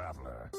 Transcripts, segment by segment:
traveler.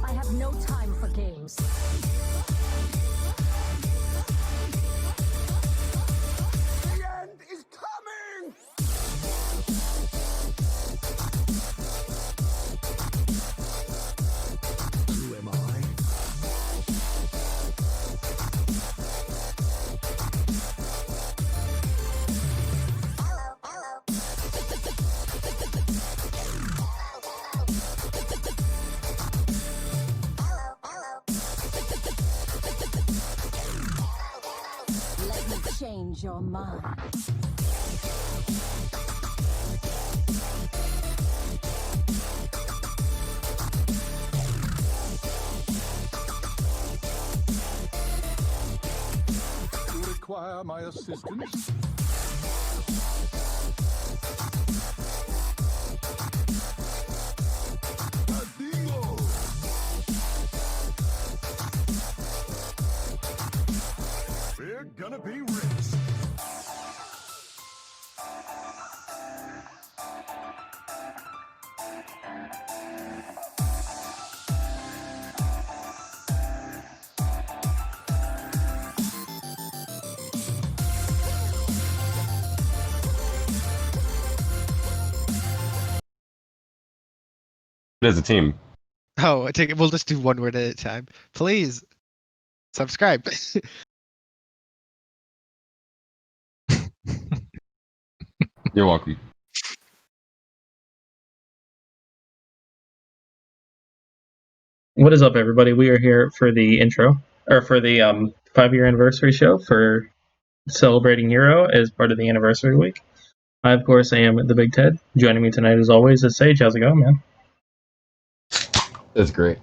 I have no time for games. The end is coming! Who am I? Let me change your mind. You require my assistance? Adios! We're gonna be rich. As a team. Oh, I take it. We'll just do one word at a time. Please subscribe. You're welcome. What is up, everybody? We are here for the intro, or for the 5-year anniversary show for celebrating Euro as part of the anniversary week. I, of course, am the Big Ted. Joining me tonight, as always, is Sage. How's it going, man? That's great.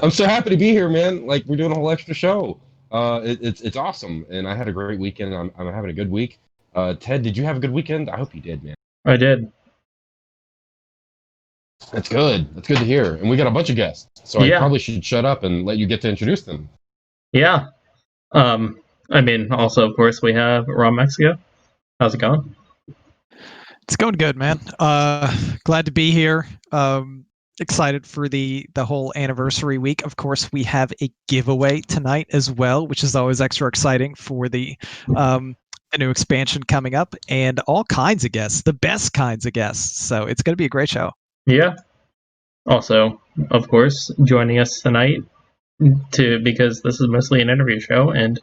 I'm so happy to be here, man. Like, we're doing a whole extra show. It's awesome, and I had a great weekend. I'm having a good week. Ted, did you have a good weekend? I hope you did, man. I did. That's good. That's good to hear. And we got a bunch of guests, so I probably should shut up and let you get to introduce them. Yeah. I mean, also, of course, we have RonMexico. How's it going? It's going good, man. Glad to be here. Excited for the whole anniversary week. Of course, we have a giveaway tonight as well, which is always extra exciting for the new expansion coming up, and all kinds of guests, the best kinds of guests. So it's going to be a great show. Yeah. Also, of course, joining us tonight because this is mostly an interview show, and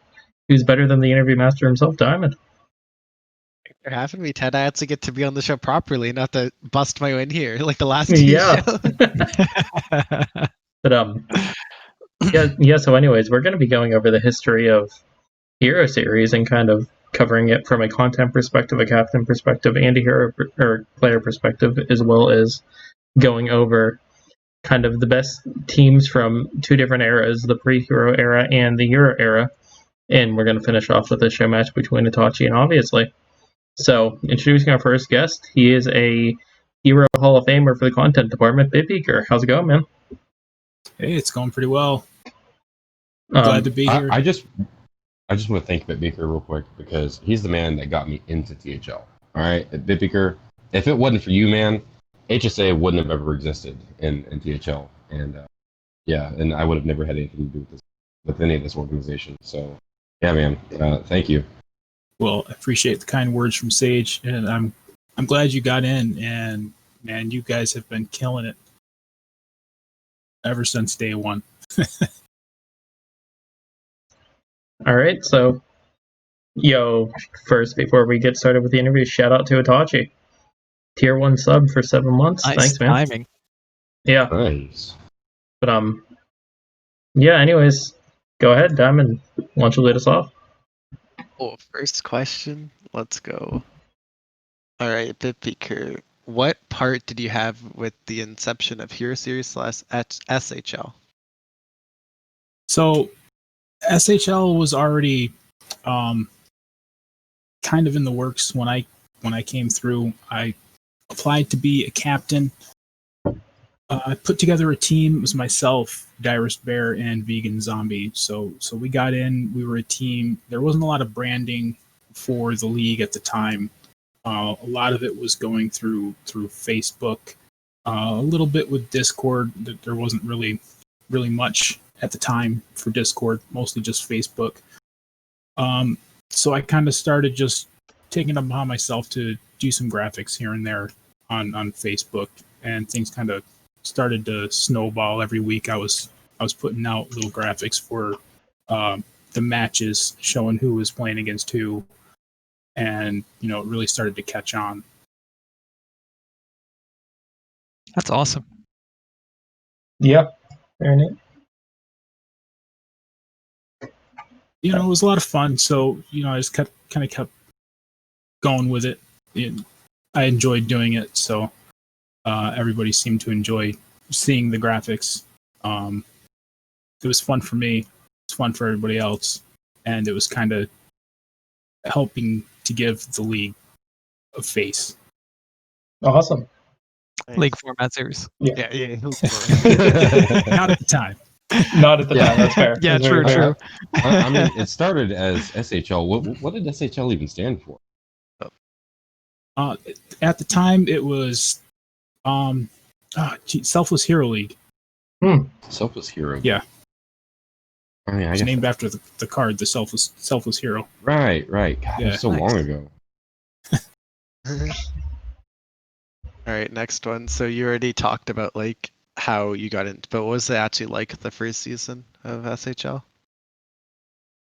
who's better than the interview master himself, Diamond? For having me, Ted. I actually get to be on the show properly, not to bust my way in here like the last two shows. But yeah. So anyways, we're going to be going over the history of Hero series and kind of covering it from a content perspective, a captain perspective, and a hero or player perspective, as well as going over kind of the best teams from two different eras, the pre-hero era and the hero era. And we're going to finish off with a show match between Itachi and Obviously. So, introducing our first guest, he is a Hero Hall of Famer for the content department, BitBeaker. How's it going, man? Hey, it's going pretty well. Glad to be here. I just want to thank BitBeaker real quick because he's the man that got me into THL. All right, BitBeaker, if it wasn't for you, man, HSA wouldn't have ever existed in THL, and and I would have never had anything to do with any of this organization. So, yeah, man, thank you. Well, I appreciate the kind words from Sage, and I'm glad you got in. And man, you guys have been killing it ever since day one. All right, so first before we get started with the interview, shout out to Itachi, tier 1 sub for 7 months. Nice Thanks, man. timing. Yeah. Nice. But yeah. Anyways, go ahead, Diamond. Why don't you lead us off? Well, first question, let's go. All right, BitBeaker. What part did you have with the inception of Hero Series / SHL? So SHL was already kind of in the works when I came through. I applied to be a captain. I put together a team. It was myself, Direst Bear, and Vegan Zombie. So we got in. We were a team. There wasn't a lot of branding for the league at the time. A lot of it was going through Facebook. A little bit with Discord. There wasn't really much at the time for Discord. Mostly just Facebook. So I kind of started just taking it upon myself to do some graphics here and there on Facebook, and things kind of started to snowball. Every week I was putting out little graphics for the matches, showing who was playing against who, and it really started to catch on. That's awesome. Yep. Very neat. It was a lot of fun. So I just kept going with it. I enjoyed doing it. So everybody seemed to enjoy seeing the graphics. It was fun for me. It's fun for everybody else, and it was kind of helping to give the league a face. Awesome. League format series. Yeah. Not at the time. Not at the time. That's fair. Yeah, That's very true. fair. I mean, it started as SHL. What did SHL even stand for? At the time, it was Selfless Hero League. Selfless Hero. Yeah. I mean, It's named after the card, the Selfless Hero. Right. God, Yeah. it was so long ago. All right, next one. So you already talked about like how you got into, but what was it actually like the first season of SHL?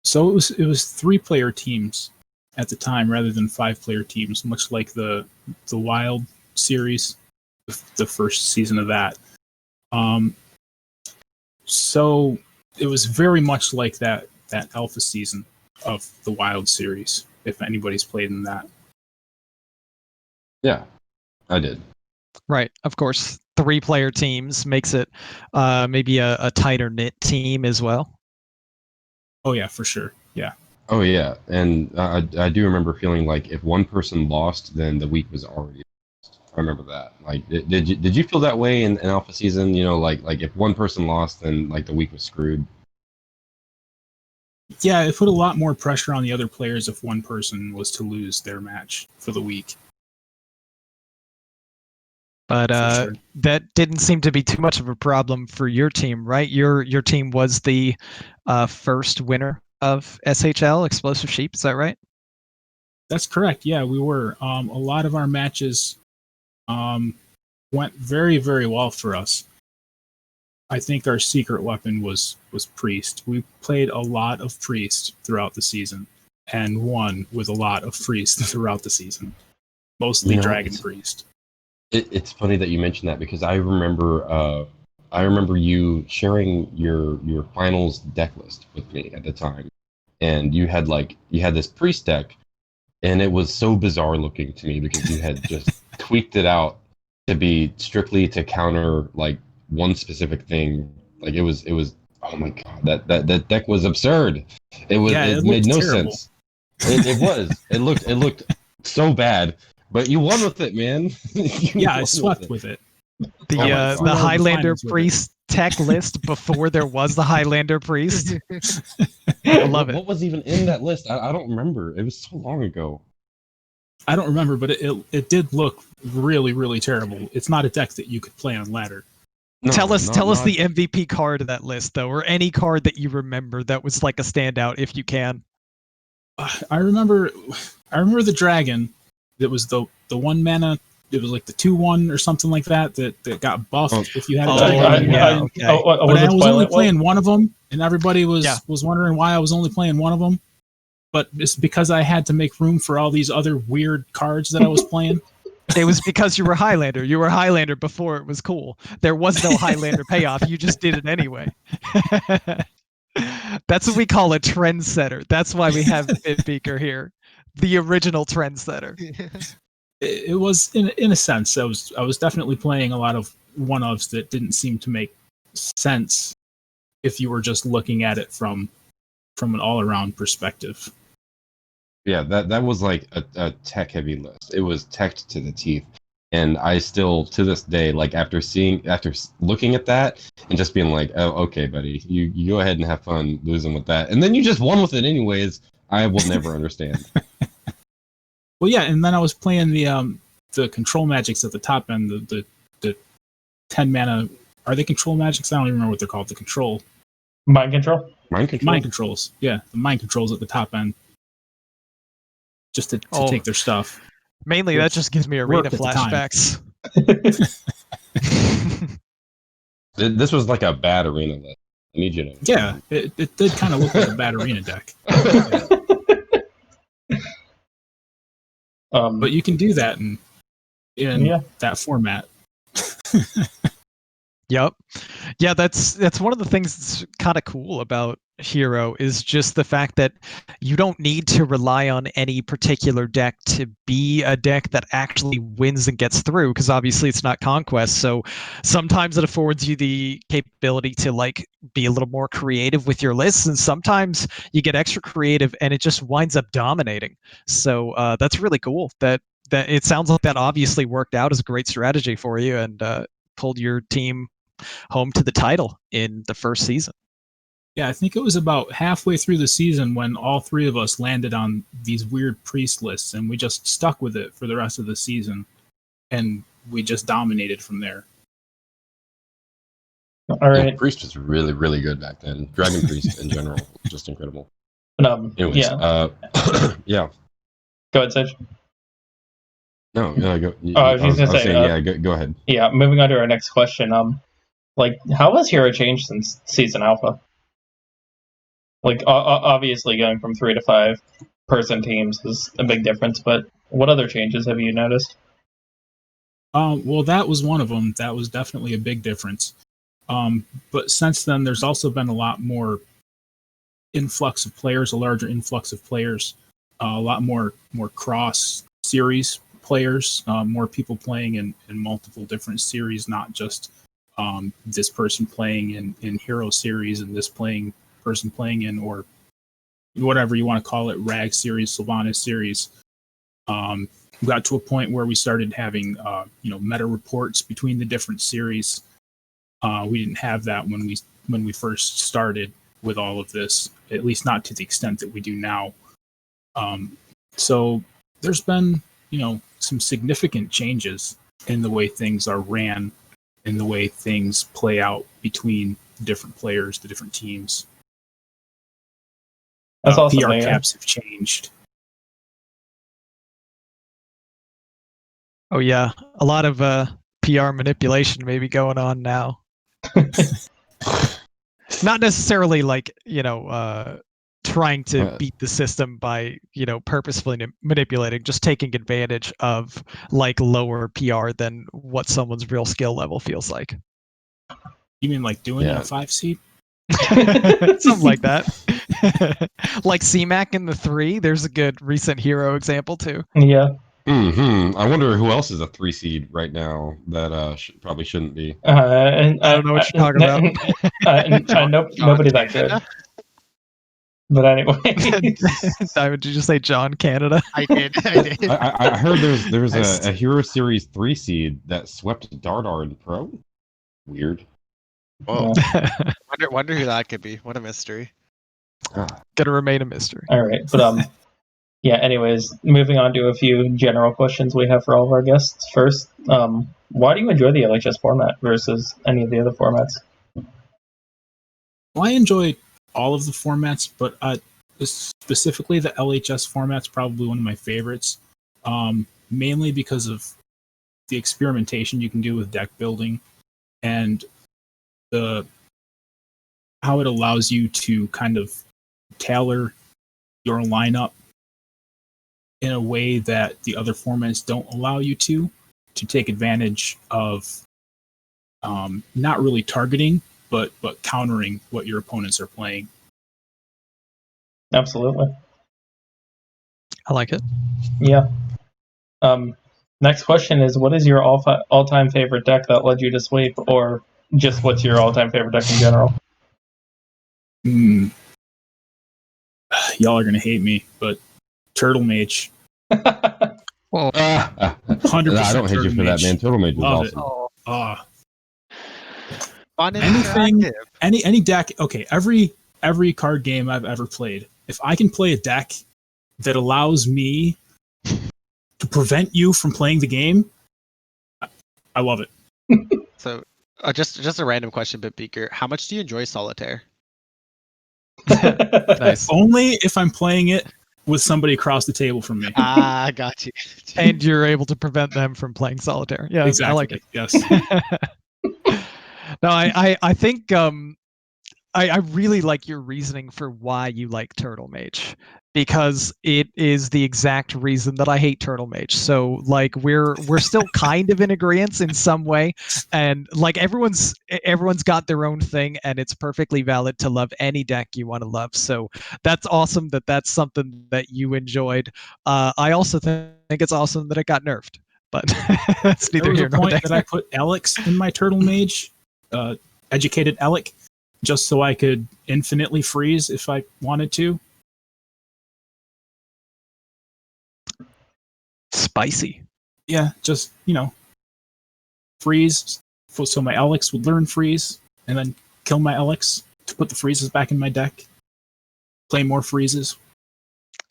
So it was 3-player teams at the time rather than 5-player teams, much like the Wild series, the first season of that. So it was very much like that alpha season of the Wild series, if anybody's played in that. Yeah, I did. Right, of course. 3-player teams makes it maybe a tighter knit team as well. Oh yeah, for sure. Yeah. Oh yeah, and I do remember feeling like if one person lost, then the week was already lost. I remember that. Like, did you feel that way in alpha season? Like if one person lost, then like the week was screwed. Yeah, it put a lot more pressure on the other players if one person was to lose their match for the week. But For sure. that didn't seem to be too much of a problem for your team, right? Your team was the first winner of SHL, Explosive Sheep. Is that right? That's correct. Yeah, we were. A lot of our matches went very, very well for us. I think our secret weapon was Priest. We played a lot of Priest throughout the season and won with a lot of Priest throughout the season. Mostly Dragon Priest. It's funny that you mentioned that because I remember you sharing your finals deck list with me at the time, and you had this priest deck, and it was so bizarre looking to me because you had just tweaked it out to be strictly to counter like one specific thing. Like it was oh my god, that deck was absurd. It made no terrible. sense. It looked so bad. But you won with it, man. Yeah, I swept with it. The God. Highlander Finals with Priest tech list before there was the Highlander Priest. I love it. What was even in that list? I don't remember. It was so long ago. I don't remember, but it did look really, really terrible. It's not a deck that you could play on ladder. No, tell us not- the MVP card of that list, though, or any card that you remember that was like a standout, if you can. I remember the dragon. That was the 1 mana. It was like the 2/1 or something like that got buffed if you had a dragon. Okay. But I was only playing one of them, and everybody was wondering why I was only playing one of them. But it's because I had to make room for all these other weird cards that I was playing. It was because you were Highlander. You were Highlander before it was cool. There was no Highlander payoff. You just did it anyway. That's what we call a trendsetter. That's why we have BitBeaker here. the original trendsetter. It was in a sense. I was definitely playing a lot of one-ofs that didn't seem to make sense if you were just looking at it from an all-around perspective. Yeah, that was like a tech heavy list. It was tech to the teeth. And I still, to this day, like after looking at that and just being like, oh, okay, buddy, you go ahead and have fun losing with that. And then you just won with it anyways. I will never understand. Well, yeah, and then I was playing the control magics at the top end, the 10 mana. Are they control magics? I don't even remember what they're called. The control. Mind control? Mind control? Mind controls. Yeah, the mind controls at the top end. Just to take their stuff. Mainly, that just gives me arena flashbacks. This was like a bad arena list. I need you to know. Yeah, it did kind of look like a bad arena deck. But you can do that in that format. Yep. Yeah, that's one of the things that's kind of cool about Hero is just the fact that you don't need to rely on any particular deck to be a deck that actually wins and gets through, because obviously it's not Conquest. So sometimes it affords you the capability to like be a little more creative with your lists, and sometimes you get extra creative and it just winds up dominating. So that's really cool. That it sounds like that obviously worked out as a great strategy for you and pulled your team home to the title in the first season. Yeah, I think it was about halfway through the season when all three of us landed on these weird priest lists, and we just stuck with it for the rest of the season, and we just dominated from there. All right. Yeah, Priest was really, really good back then. Dragon Priest in general was just incredible. But, Anyways, yeah. Yeah. Go ahead, Sage. No, go. I was just gonna say, yeah, go ahead. Yeah, moving on to our next question. Like, how has Hero changed since season alpha? Like, obviously, going from 3 to 5 person teams is a big difference. But what other changes have you noticed? Well, that was one of them. That was definitely a big difference. But since then, there's also been a lot more influx of players, a larger influx of players, a lot more cross series players, more people playing in multiple different series, not just this person playing in Hero series and this person playing in, or whatever you want to call it, Rag series, Sylvanas series. We got to a point where we started having meta reports between the different series. We didn't have that when we first started with all of this, at least not to the extent that we do now. So there's been some significant changes in the way things are ran, in the way things play out between different players, the different teams. That's awesome. PR caps have changed. Oh yeah, a lot of PR manipulation may be going on now. Not necessarily like trying to beat the system by purposefully manipulating, just taking advantage of like lower PR than what someone's real skill level feels like. You mean like doing a 5 seed? Something like that. Like CMAC in the 3. There's a good recent Hero example too. Yeah. I wonder who else is a 3 seed right now that probably shouldn't be. I don't know what you're talking about. Nobody that good. But anyway, did you just say John Canada? I did. I heard there's a Hero Series 3 seed that swept Dardar in Pro. Weird. Whoa. Wonder who that could be. What a mystery. Gonna remain a mystery. All right, but yeah. Anyways, moving on to a few general questions we have for all of our guests. First, why do you enjoy the LHS format versus any of the other formats? Well, I enjoy all of the formats, but specifically the LHS format's probably one of my favorites, mainly because of the experimentation you can do with deck building and how it allows you to kind of tailor your lineup in a way that the other formats don't allow you to take advantage of not really targeting, but countering what your opponents are playing. Absolutely. I like it. Yeah. Next question is, what is your all-time favorite deck that led you to sweep, or just what's your all-time favorite deck in general? Y'all are gonna hate me, but Turtle Mage. Well, 100% I don't hate you for that, man. Turtle Mage was Love it. awesome. Fun and Anything, interactive. any deck. Okay, every card game I've ever played, if I can play a deck that allows me to prevent you from playing the game, I love it. So, just a random question, BitBeaker. How much do you enjoy Solitaire? nice. Only if I'm playing it with somebody across the table from me. Ah, got you. And you're able to prevent them from playing solitaire. Yeah, Exactly. I like it. Yes. No, I think I really like your reasoning for why you like Turtle Mage, because it is the exact reason that I hate Turtle Mage. So like we're still kind of in agreement in some way, and like everyone's got their own thing, and it's perfectly valid to love any deck you want to love. So that's awesome that that's something that you enjoyed. I also think it's awesome that it got nerfed, but that's There neither was here a nor point there. that I put Alex in my Turtle Mage, educated Alec, just so I could infinitely freeze if I wanted to. Spicy. Yeah, just, freeze. So my Alex would learn freeze, and then kill my Alex to put the freezes back in my deck. Play more freezes.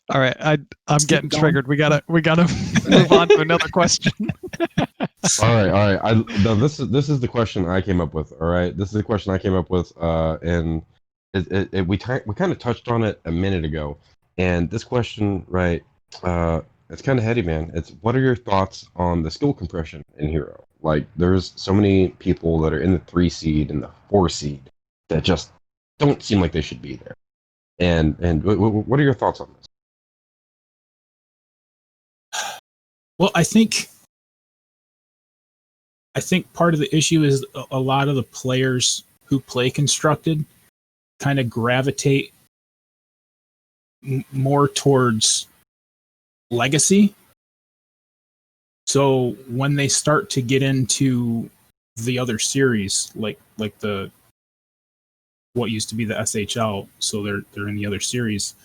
All right, I'm Let's keep getting going. triggered. We gotta move on to another question. All right. No, this is the question I came up with. All right, this is the question I came up with, and we kind of touched on it a minute ago. And this question, right? It's kind of heady, man. It's what are your thoughts on the skill compression in Hero? Like, there's so many people that are in the 3 seed and the 4 seed that just don't seem like they should be there. And what are your thoughts on this? Well, I think part of the issue is a lot of the players who play constructed kind of gravitate more towards legacy. So when they start to get into the other series, like the what used to be the SHL, so they're in the other series,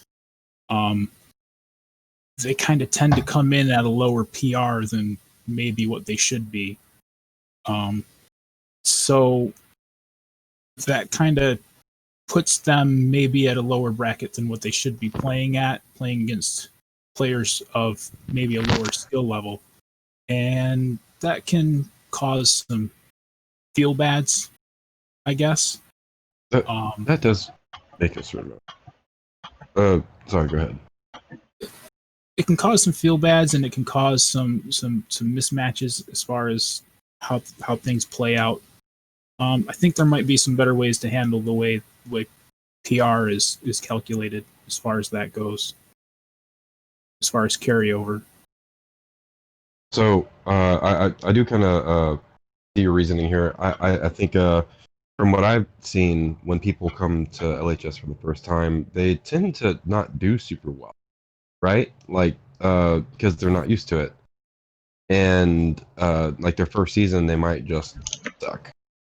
they kind of tend to come in at a lower PR than maybe what they should be. So that kind of puts them maybe at a lower bracket than what they should be playing against players of maybe a lower skill level. And that can cause some feel bads, I guess. That does make us remember. Sorry, go ahead. It can cause some feel bads, and it can cause some mismatches as far as how things play out. I think there might be some better ways to handle the way PR is calculated as far as that goes, as far as carryover. So I do kind of see your reasoning here. I think from what I've seen, when people come to LHS for the first time, they tend to not do super well, right? Like because they're not used to it, and like their first season, they might just suck.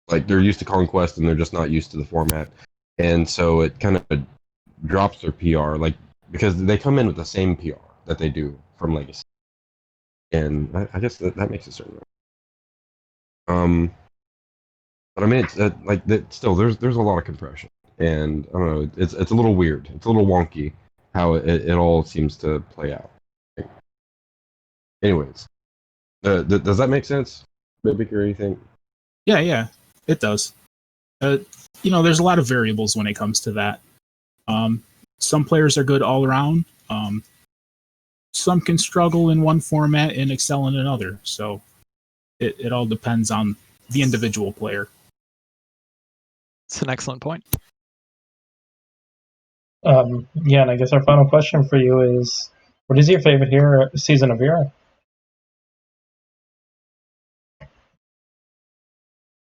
Like they're used to Conquest and they're just not used to the format, and so it kind of drops their PR, like because they come in with the same PR that they do from Legacy. And I guess that makes it certain. But I mean, it's like that. Still, there's a lot of compression, and I don't know. It's a little weird. It's a little wonky how it all seems to play out. Anyways, does that make sense, BitBeaker, or anything? Yeah, it does. There's a lot of variables when it comes to that. Some players are good all around. Some can struggle in one format and excel in another. So it all depends on the individual player. It's an excellent point. Yeah, and I guess our final question for you is, what is your favorite season of Hero?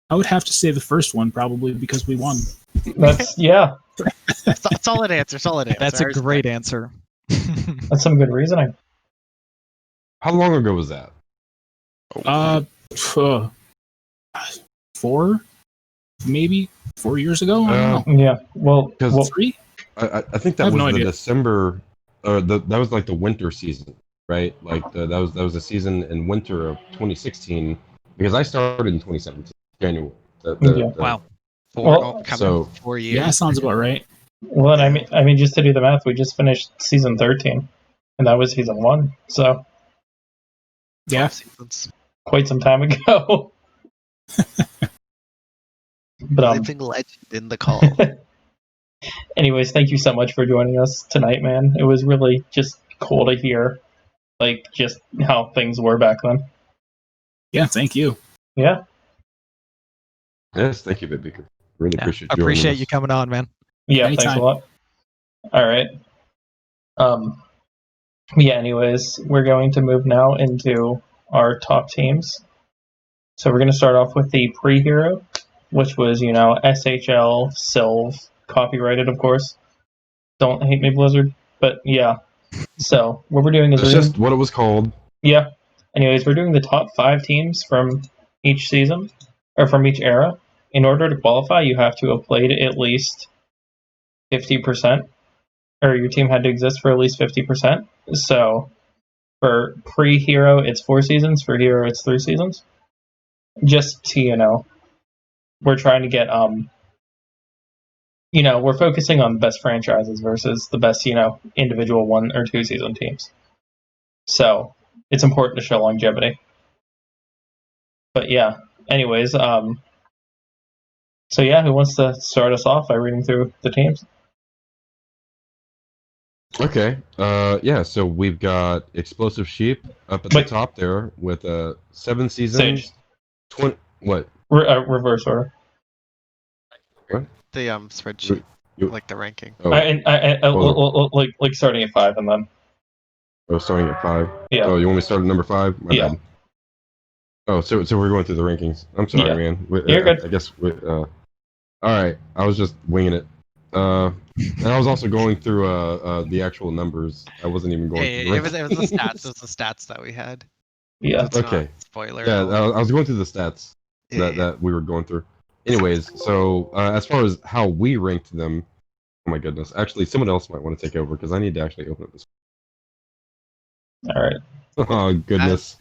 I would have to say the first one, probably because we won. That's yeah. Solid answer. That's a great answer. That's some good reasoning. How long ago was that? Uh, 4 years ago. I don't know. Yeah. Well, 'Cause- well 3. I think I that have was no the idea. December, that was like the winter season, right? Like that was a season in winter of 2016 because I started in 2017 January. Yeah. Wow. Well, Coming so- 4 years. Yeah, sounds about right. well, and Yeah. I mean, just to do the math, we just finished season 13, and that was season 1. So Yeah. 12 seasons. quite some time ago. But Living legend in the call. anyways, thank you so much for joining us tonight, man. It was really just cool to hear, like, just how things were back then. Yeah, thank you. Yeah. Yes, thank you, BitBeaker. Really Yeah, appreciate you. appreciate joining you us. coming on, man. Yeah, thanks a Anytime. lot. All right. Yeah, anyways, we're going to move now into our top teams. So we're going to start off with the pre-hero, which was, SHL, Sylve, copyrighted, of course. Don't hate me, Blizzard. But yeah. So what we're doing is It's we're doing, just what it was called. yeah. Anyways, we're doing the top 5 teams from each season, or from each era. In order to qualify, you have to have played at least 50%, or your team had to exist for at least 50%. So for pre-hero, it's 4 seasons. For hero, it's 3 seasons. Just to, we're trying to get, we're focusing on the best franchises versus the best, individual 1 or 2 season teams. So it's important to show longevity. But yeah, anyways, so yeah, who wants to start us off by reading through the teams? Okay. Yeah. So we've got Explosive Sheep up at Wait. the top there with 7 seasons. Sage. 20. What? Reverse order. The spreadsheet, You- like the ranking. Oh, Like starting at 5 and then starting at 5. Yeah. Oh, you want me to start at number 5? My Yeah. bad. Oh, so we're going through the rankings. I'm sorry, Yeah. man. You're good. I guess. All right. I was just winging it. And I was also going through the actual numbers. I wasn't even going through the It was the rankings. stats. It was the stats that we had. yeah. It's not Okay. spoiler. Yeah, at all. I was going through the stats Yeah, that we were going through. Anyways, so as far as how we ranked them, oh my goodness. Actually, someone else might want to take over because I need to actually open up this. All right. Oh goodness.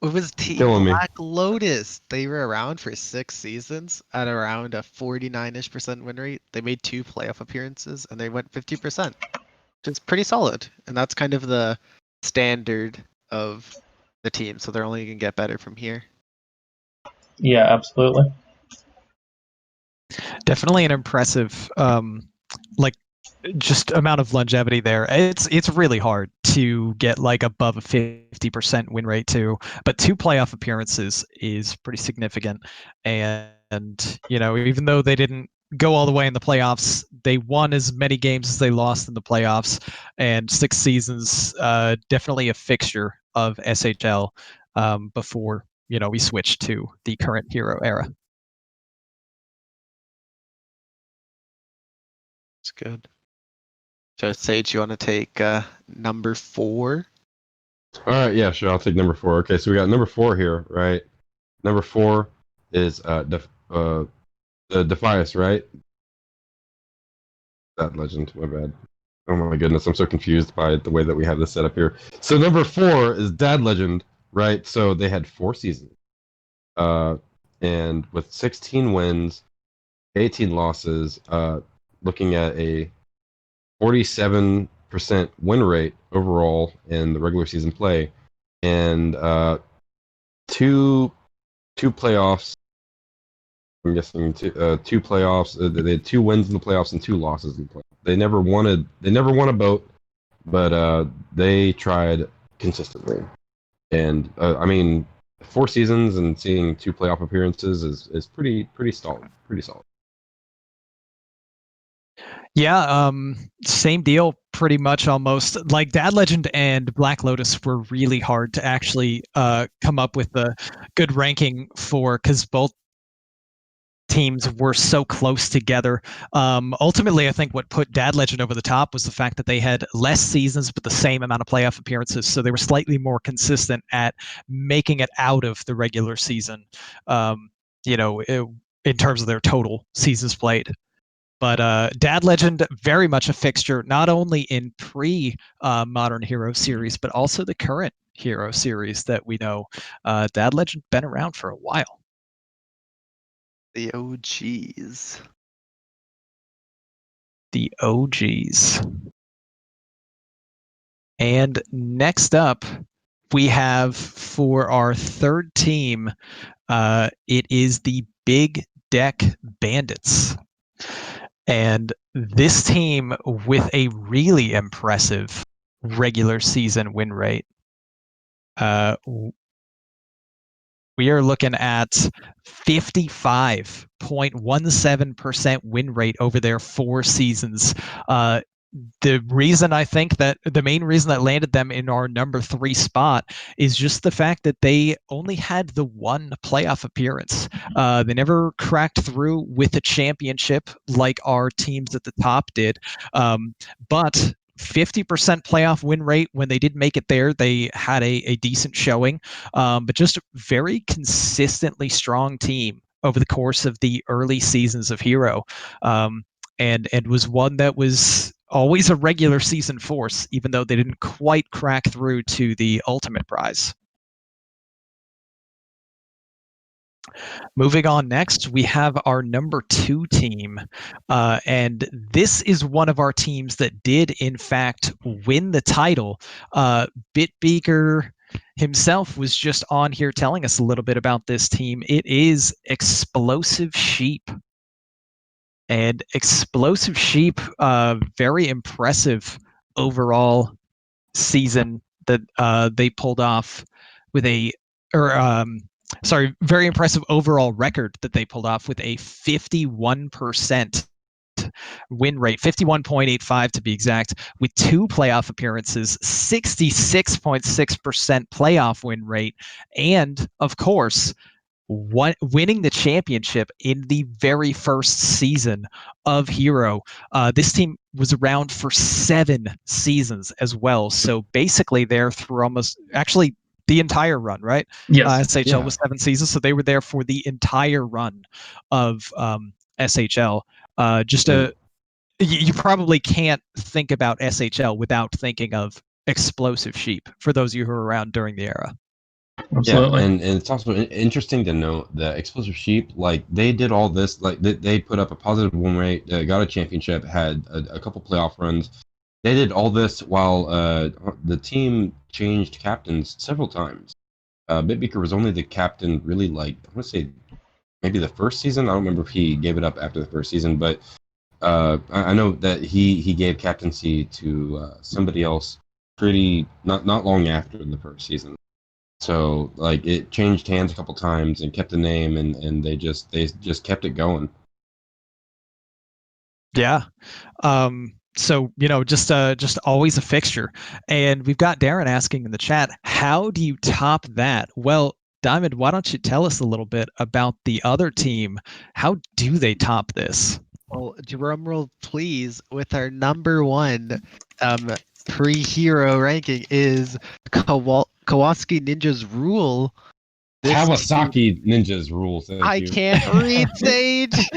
It was Team Killing me. Black Lotus. They were around for 6 seasons at around a 49-ish% win rate. They made 2 playoff appearances and they went 50%, which is pretty solid. And that's kind of the standard of the team. So they're only going to get better from here. Yeah, absolutely. Definitely an impressive, just amount of longevity there. It's really hard to get like above a 50% win rate too, but 2 playoff appearances is pretty significant. And even though they didn't go all the way in the playoffs, they won as many games as they lost in the playoffs, and 6 seasons, definitely a fixture of SHL before we switched to the current hero era. It's good. So Sage, you want to take number 4? All right, yeah, sure. I'll take number 4. Okay, so we got number 4 here, right? Number 4 is the Defias, right? That legend. My bad. Oh my goodness, I'm so confused by the way that we have this set up here. So number 4 is Dad Legend, right? So they had 4 seasons, and with 16 wins, 18 losses, looking at a 47% win rate overall in the regular season play, and two playoffs. I'm guessing 2 playoffs. They had 2 wins in the playoffs and 2 losses in the playoffs. They never won a boat, but they tried consistently. And I mean, 4 seasons and seeing 2 playoff appearances is pretty solid. Pretty solid. Yeah, same deal, pretty much almost. Like Dad Legend and Black Lotus were really hard to actually come up with a good ranking for, because both teams were so close together. Ultimately, I think what put Dad Legend over the top was the fact that they had less seasons but the same amount of playoff appearances, so they were slightly more consistent at making it out of the regular season. In terms of their total seasons played. But Dad Legend, very much a fixture, not only in pre-Modern Hero series, but also the current Hero series that we know. Dad Legend been around for a while. The OGs. The OGs. And next up, we have for our third team, it is the Big Deck Bandits. And this team with a really impressive regular season win rate. We are looking at 55.17% win rate over their 4 seasons. The main reason that landed them in our number 3 spot is just the fact that they only had the one playoff appearance. They never cracked through with a championship like our teams at the top did. But 50% playoff win rate. When they did make it there, they had a decent showing, but just very consistently strong team over the course of the early seasons of Hero. And was one that was always a regular season force, even though they didn't quite crack through to the ultimate prize. Moving on next, we have our number 2 team. And this is one of our teams that did, in fact, win the title. BitBeaker himself was just on here telling us a little bit about this team. It is Explosive Sheep. And Explosive Sheep, very impressive overall season that they pulled off with very impressive overall record that they pulled off with a 51% win rate, 51.85 to be exact, with 2 playoff appearances, 66.6% playoff win rate, and of course, winning the championship in the very first season of Hero. This team was around for 7 seasons as well. So basically they're through actually the entire run, right? Yes. SHL was 7 seasons, so they were there for the entire run of SHL. You probably can't think about SHL without thinking of Explosive Sheep, for those of you who were around during the era. Absolutely. Yeah, and it's also interesting to note that Explosive Sheep, like they did all this, like they put up a positive win rate, got a championship, had a couple playoff runs. They did all this while the team changed captains several times. BitBeaker was only the captain, really, like I want to say maybe the first season. I don't remember if he gave it up after the first season, but I know that he gave captaincy to somebody else pretty not long after the first season. So like it changed hands a couple times and kept the name, and they just kept it going. Yeah. So just always a fixture. And we've got Darren asking in the chat, how do you top that? Well, Diamond, why don't you tell us a little bit about the other team? How do they top this? Well, drum roll, please, with our number 1 pre-hero ranking is Kawasaki Ninja's Rule. Kawasaki Ninja's Rule. I can't read, Sage.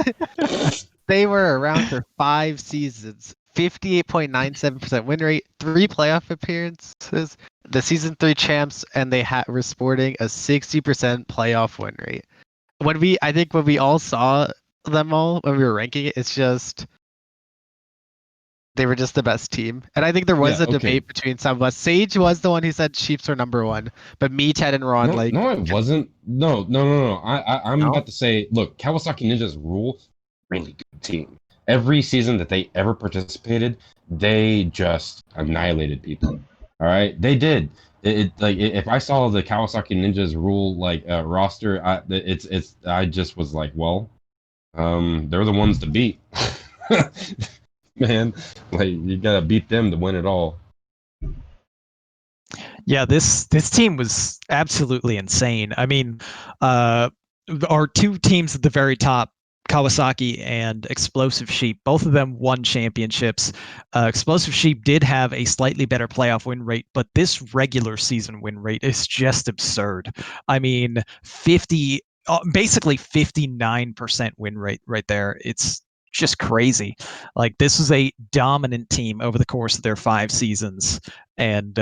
They were around for 5 seasons, 58.97% win rate, 3 playoff appearances, the season 3 champs, and they were sporting a 60% playoff win rate. I think when we all saw them all when we were ranking it, it's just they were just the best team. And I think there was a debate between some of us. Sage was the one who said Chiefs are number 1, but me, Ted, and Ron No, it wasn't. No. I'm No? about to say, look, Kawasaki Ninja's Rule, really good team. Every season that they ever participated, they just annihilated people. All right, they did. Like if I saw the Kawasaki Ninja's Rule roster, I just was like, well, they're the ones to beat. Man, like you gotta beat them to win it all. Yeah, this team was absolutely insane. I mean, our 2 teams at the very top Kawasaki and Explosive Sheep. Both of them won championships. Explosive Sheep did have a slightly better playoff win rate, but this regular season win rate is just absurd. I mean, basically 59% win rate right there. It's just crazy. Like, this was a dominant team over the course of their 5 seasons, and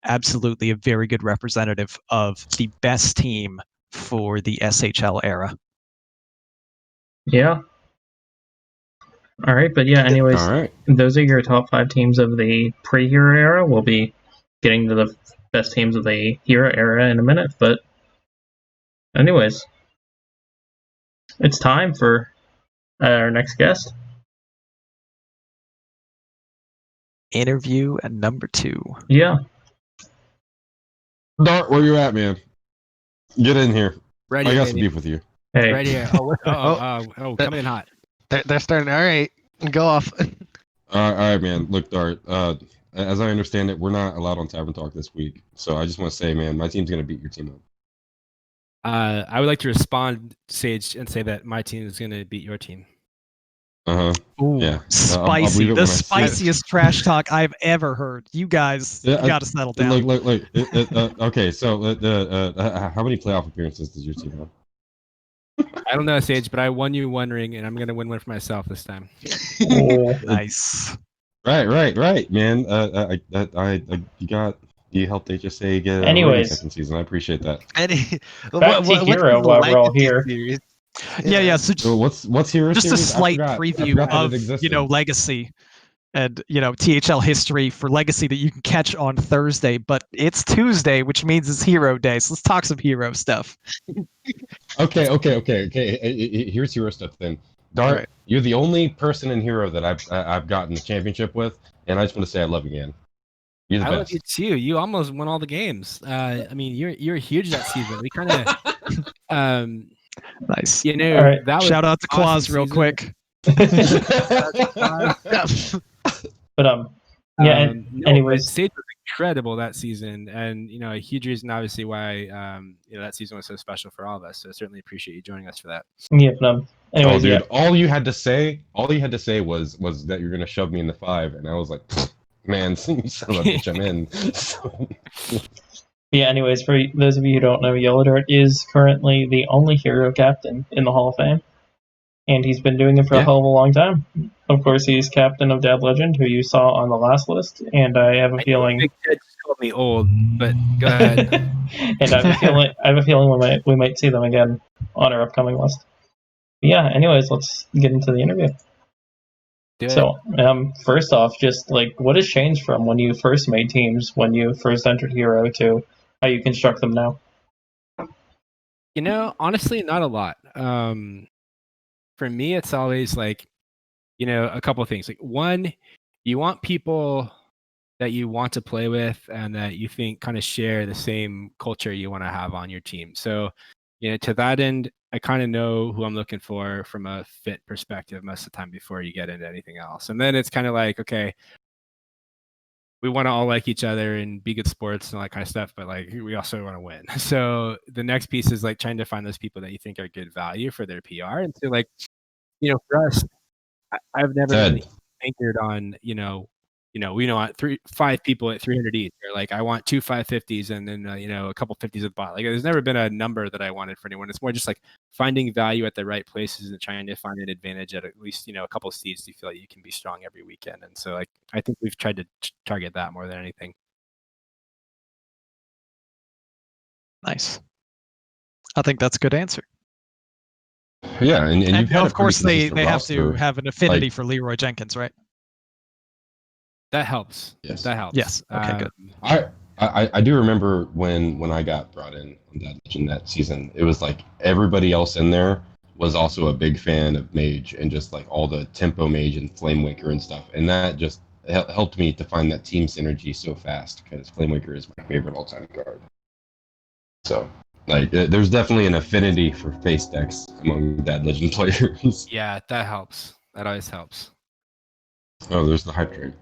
absolutely a very good representative of the best team for the SHL era. Yeah. All right, but yeah, anyways, All right. those are your top 5 teams of the pre-Hero era. We'll be getting to the best teams of the Hero era in a minute, but anyways, it's time for our next guest. Interview number 2. Yeah. Dart, where you at, man? Get in here. Right I here, got some baby. beef with you. Hey. Right here. Coming in hot. They're starting. All right, go off. All right, man. Look, Dart. As I understand it, we're not allowed on Tavern Talk this week, so I just want to say, man, my team's gonna beat your team up. I would like to respond, Sage, and say that my team is going to beat your team. Ooh, Yeah. spicy. I'll The believe it when I see it. spiciest trash talk I've ever heard. You guys, Yeah, you got to settle down. Look. Okay, so how many playoff appearances does your team have? I don't know, Sage, but I won you one ring, and I'm going to win one for myself this time. Oh. Nice. Right, man. You helped HSA get a ring Anyways. second season. I appreciate that. Back to Hero while we're all here. Series? Yeah. So So what's Hero just a Series? slight I preview forgot that it of existed. Legacy and THL history for Legacy that you can catch on Thursday, but it's Tuesday, which means it's Hero Day. So let's talk some Hero stuff. Okay. Here's Hero stuff then. Dart, Right. you're the only person in Hero that I've gotten the championship with, and I just want to say I love you, man. You're the I best. love you too. You almost won all the games. I mean, you're huge that season. We kind of, Nice. All right. that was Shout out to awesome Claus real season. quick. But yeah. No, anyways, but Sage was incredible that season, and a huge reason, obviously, why that season was so special for all of us. So certainly appreciate you joining us for that. yeah. But anyways, dude, yeah. all you had to say was that you're gonna shove me in the 5, and I was like, man, son of a bitch, I'm in. Yeah, anyways, for those of you who don't know, Yellowdart is currently the only Hero captain in the Hall of Fame. And he's been doing it for a hell of a long time. Of course, he's captain of Dad Legend, who you saw on the last list. And I have a feeling... Big Ted just called me old, but go ahead. And I have a feeling we might see them again on our upcoming list. Yeah, anyways, let's get into the interview. Do it. So, first off, just what has changed from when you first made teams, when you first entered Hero, to how you construct them now? Honestly, not a lot. For me, it's always a couple of things. One, you want people that you want to play with and that you think kind of share the same culture you want to have on your team. So, to that end, I kind of know who I'm looking for from a fit perspective most of the time before you get into anything else. And then it's kind of okay, we want to all like each other and be good sports and all that kind of stuff, but we also want to win. So the next piece is trying to find those people that you think are good value for their PR. And so for us, I've never really anchored on, we want 5 people at 300 each, or I want 2 550s and then a couple 50s at bot. There's never been a number that I wanted for anyone. It's more just finding value at the right places and trying to find an advantage at least a couple of seeds you feel like you can be strong every weekend. And so I think we've tried to target that more than anything. Nice. I think that's a good answer. Yeah, and you've had of course they have to roster. have an affinity for Leroy Jenkins, right? That helps. Yes. That helps. Yes. Okay, good. I do remember when I got brought in on Dad Legend that season, it was everybody else in there was also a big fan of Mage and just all the tempo Mage and Flamewaker and stuff, and that just helped me to find that team synergy so fast because Flamewaker is my favorite all-time card. So there's definitely an affinity for face decks among Dad Legend players. Yeah, that helps. That always helps. Oh, there's the hype train.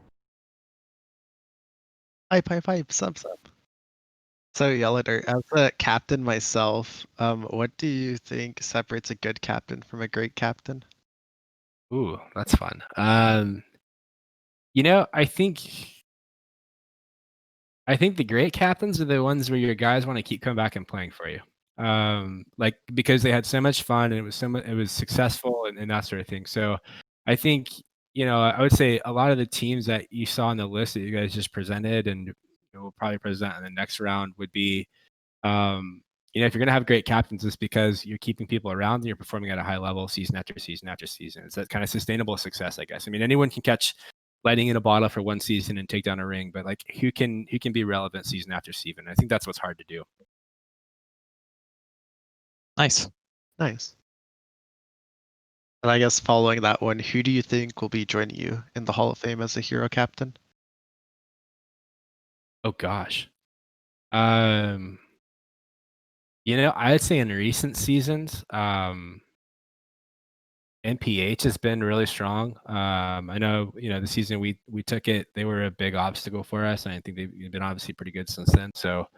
Hype, sub. So Yellowdart, as a captain myself, what do you think separates a good captain from a great captain? Ooh, that's fun. I think the great captains are the ones where your guys want to keep coming back and playing for you. Like because they had so much fun and it was successful and that sort of thing. So I think, I would say a lot of the teams that you saw on the list that you guys just presented and will probably present in the next round would be, if you're going to have great captains, it's because you're keeping people around and you're performing at a high level season after season after season. It's that kind of sustainable success, I guess. I mean, anyone can catch lightning in a bottle for one season and take down a ring, but like who can be relevant season after season? I think that's what's hard to do. Nice. Nice. And I guess following that one, who do you think will be joining you in the Hall of Fame as a hero captain? Oh gosh. I'd say in recent seasons, NPH has been really strong. I know, the season we took it, they were a big obstacle for us, and I think they've been obviously pretty good since then. So,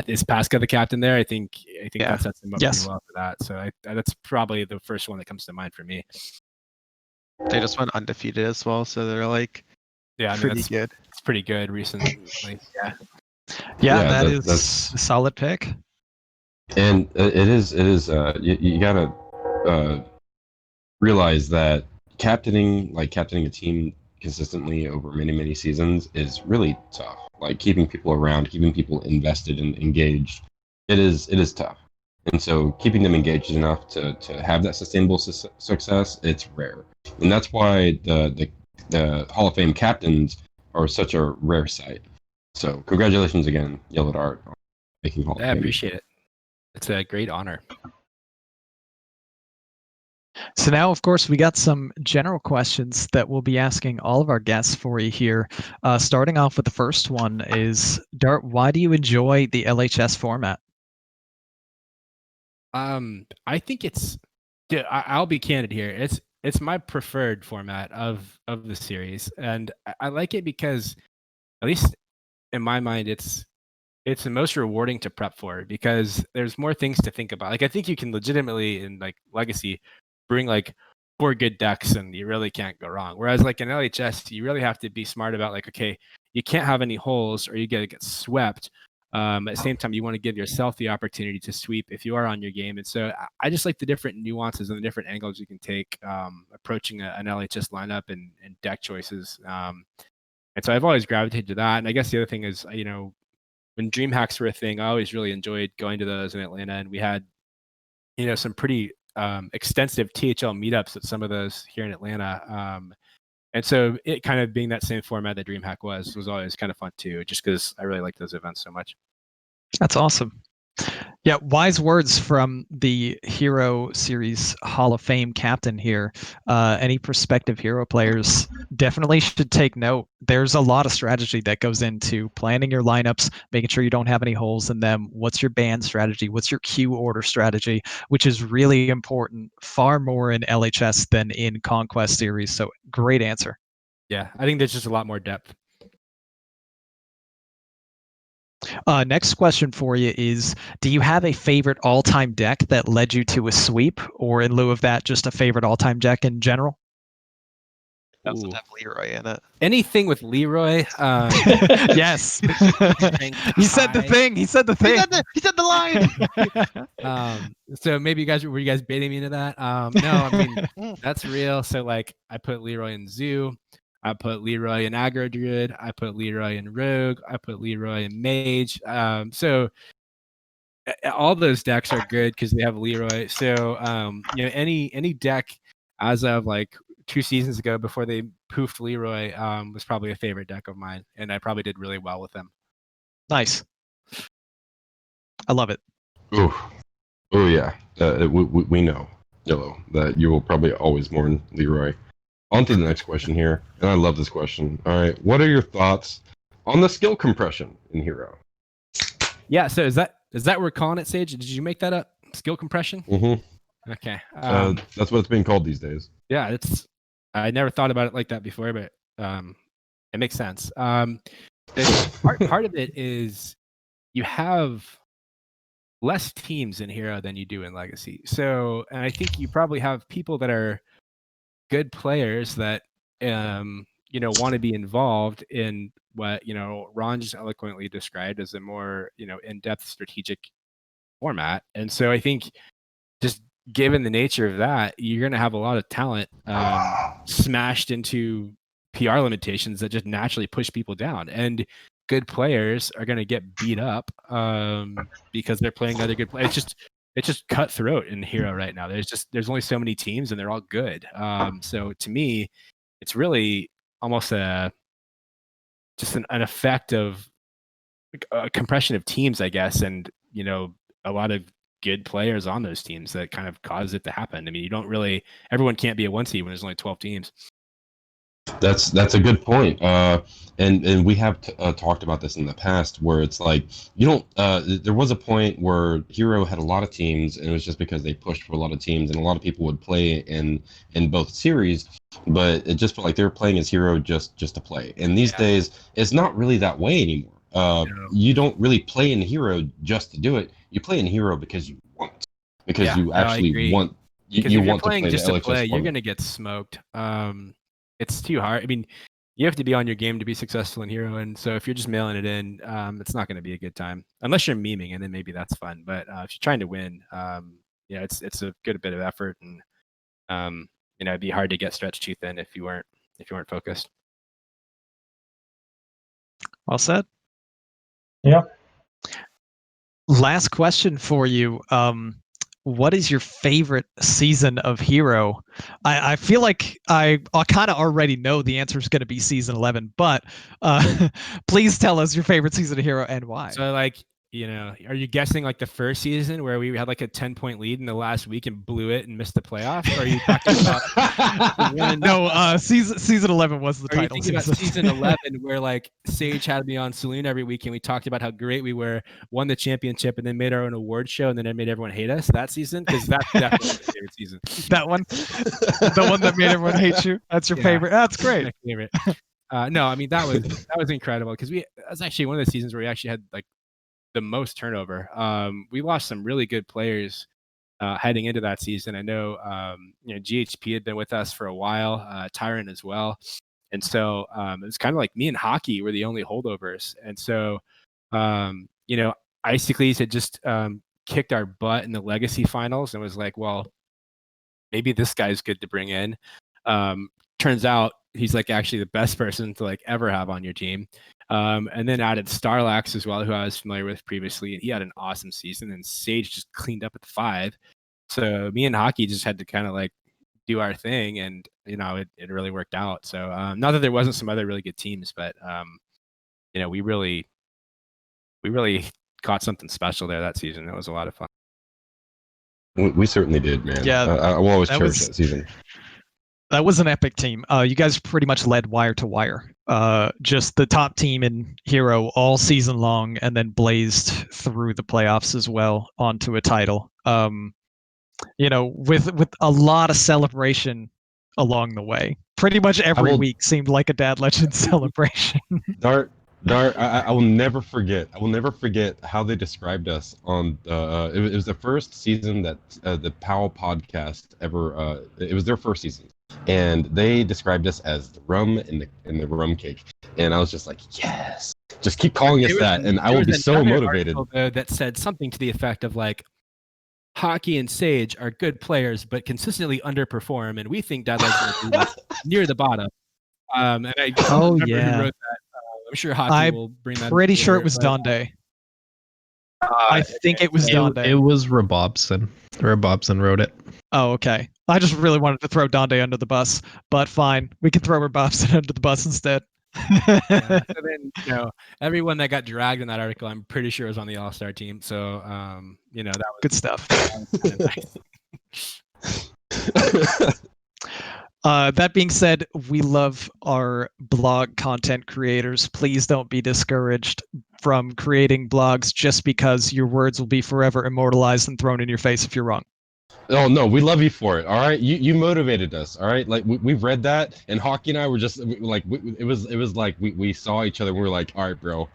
is Pasca the captain there? I think Yeah. that sets him up Yes. pretty well for that. So that's probably the first one that comes to mind for me. They just went undefeated as well, so they're like Yeah, I mean pretty that's good. it's pretty good recently. Yeah. Yeah, Yeah, that's that's a solid pick. and it is you gotta realize that captaining a team consistently over many seasons is really tough. Like keeping people around, keeping people invested and engaged, it is tough. And so keeping them engaged enough to have that sustainable success, it's rare. And that's why the Hall of Fame captains are such a rare sight. So congratulations again, Yellowdart, on making Hall of I Fame. appreciate it. It's a great honor. So now, of course, we got some general questions that we'll be asking all of our guests for you here. Starting off with the first one is, Dart, why do you enjoy the LHS format? I think I'll be candid here. It's my preferred format of the series, and I like it because, at least in my mind, it's the most rewarding to prep for because there's more things to think about. Like I think you can legitimately in like Legacy bring like 4 good decks and you really can't go wrong. Whereas like in LHS, you really have to be smart about like, okay, you can't have any holes or you get swept. At the same time, you want to give yourself the opportunity to sweep if you are on your game. And so I just like the different nuances and the different angles you can take approaching an LHS lineup and deck choices. And so I've always gravitated to that. And I guess the other thing is, when dream hacks were a thing, I always really enjoyed going to those in Atlanta, and we had, some pretty extensive THL meetups at some of those here in Atlanta. And so it kind of being that same format that DreamHack was always kind of fun too, just because I really like those events so much. That's awesome. Yeah, wise words from the Hero Series Hall of Fame captain here. Any prospective Hero players definitely should take note. There's a lot of strategy that goes into planning your lineups, making sure you don't have any holes in them. What's your ban strategy? What's your queue order strategy? Which is really important, far more in LHS than in Conquest Series. So great answer. Yeah, I think there's just a lot more depth. Next question for you is, do you have a favorite all-time deck that led you to a sweep, or in lieu of that, just a favorite all-time deck in general? That doesn't have Leroy in it. Anything with Leroy. Yes. He said the thing. He said the thing. He said the line. So maybe were you guys baiting me into that? No, I mean, that's real. So like I put Leroy in Zoo. I put Leroy in Aggro Druid. I put Leroy in Rogue. I put Leroy in Mage. So all those decks are good because they have Leroy. So any deck as of like 2 seasons ago before they poofed Leroy was probably a favorite deck of mine, and I probably did really well with them. Nice. I love it. Oh yeah. We know, Yellow, that you will probably always mourn Leroy. On to the next question here, and I love this question. All right, what are your thoughts on the skill compression in Hero? Yeah, so is that what we're calling it, Sage? Did you make that up? Skill compression? Mm-hmm. Okay. That's what it's being called these days. Yeah, I never thought about it like that before, but it makes sense. Part of it is you have less teams in Hero than you do in Legacy. So, and I think you probably have people that are good players that want to be involved in what Ron just eloquently described as a more in-depth strategic format. And so I think just given the nature of that, you're going to have a lot of talent smashed into PR limitations that just naturally push people down, and good players are going to get beat up because they're playing other good players. It's just cutthroat in Hero right now. There's only so many teams, and they're all good. So to me, it's really almost just an effect of a compression of teams, I guess, and a lot of good players on those teams that kind of cause it to happen. I mean, everyone can't be a 1 seed when there's only 12 teams. That's a good point. And we have talked about this in the past, where it's like you don't. There was a point where Hero had a lot of teams, and it was just because they pushed for a lot of teams, and a lot of people would play in both series, but it just felt like they were playing as Hero just to play. And these days, it's not really that way anymore. You don't really play in Hero just to do it. You play in Hero because you want, because you actually want. You want to play just the to LHS play, you're format. going to get smoked. It's too hard. I mean, you have to be on your game to be successful in Hero, and so if you're just mailing it in, it's not going to be a good time unless you're memeing, and then maybe that's fun. But if you're trying to win, it's a good bit of effort, and it'd be hard to get stretched too thin if you weren't focused. Well said. Yeah. Last question for you. What is your favorite season of Hero? I feel like I kind of already know the answer is going to be season 11, but please tell us your favorite season of Hero and why. So, are you guessing like the first season where we had like a 10-point lead in the last week and blew it and missed the playoffs? Or are you talking about No, season 11 was the Are you title thinking season. about season 11 where like Sage had me on Saloon every week and we talked about how great we were, won the championship, and then made our own award show, and then it made everyone hate us that season? Because that's definitely my favorite season. That one? The one that made everyone hate you? That's your favorite? That's great. My favorite. No, I mean that was incredible because that was actually one of the seasons where we actually had like the most turnover. We lost some really good players heading into that season. I know GHP had been with us for a while, Tyron as well. And so it was kind of like me and Hockey were the only holdovers. And so, Icicles had just kicked our butt in the Legacy finals and was like, well, maybe this guy's good to bring in. Turns out he's like actually the best person to like ever have on your team. And then added Starlax as well, who I was familiar with previously. And he had an awesome season, and Sage just cleaned up at 5. So me and Hockey just had to kind of like do our thing, and it really worked out. So not that there wasn't some other really good teams, but we really caught something special there that season. It was a lot of fun. We certainly did, man. Yeah, I will always cherish that season. That was an epic team. You guys pretty much led wire to wire. Just the top team in Hero all season long, and then blazed through the playoffs as well onto a title. With a lot of celebration along the way. Pretty much every week seemed like a Dad Legend celebration. Dart, I will never forget. I will never forget how they described us on. It was the first season that the Powell podcast ever. It was their first season, and they described us as the rum in the rum cake, and I was just like, yes, just keep calling us that, and I will be so motivated. That said something to the effect of like, Hockey and Sage are good players, but consistently underperform, and we think Dad Legend will be near the bottom. And I remember who wrote that. I'm sure Hockey will bring that. I'm pretty sure it was Donde. I think it was Donde. It was Robobson. Robobson wrote it. Oh, okay. I just really wanted to throw Donde under the bus, but fine. We can throw Robobson under the bus instead. So then, everyone that got dragged in that article, I'm pretty sure was on the All-Star team. So, that was good stuff. Nice. That being said, we love our blog content creators. Please don't be discouraged from creating blogs just because your words will be forever immortalized and thrown in your face if you're wrong. Oh no, we love you for it. All right, you motivated us. All right, like we've read that, and Hockey and I were just like it was like we saw each other. And we were like, all right, bro,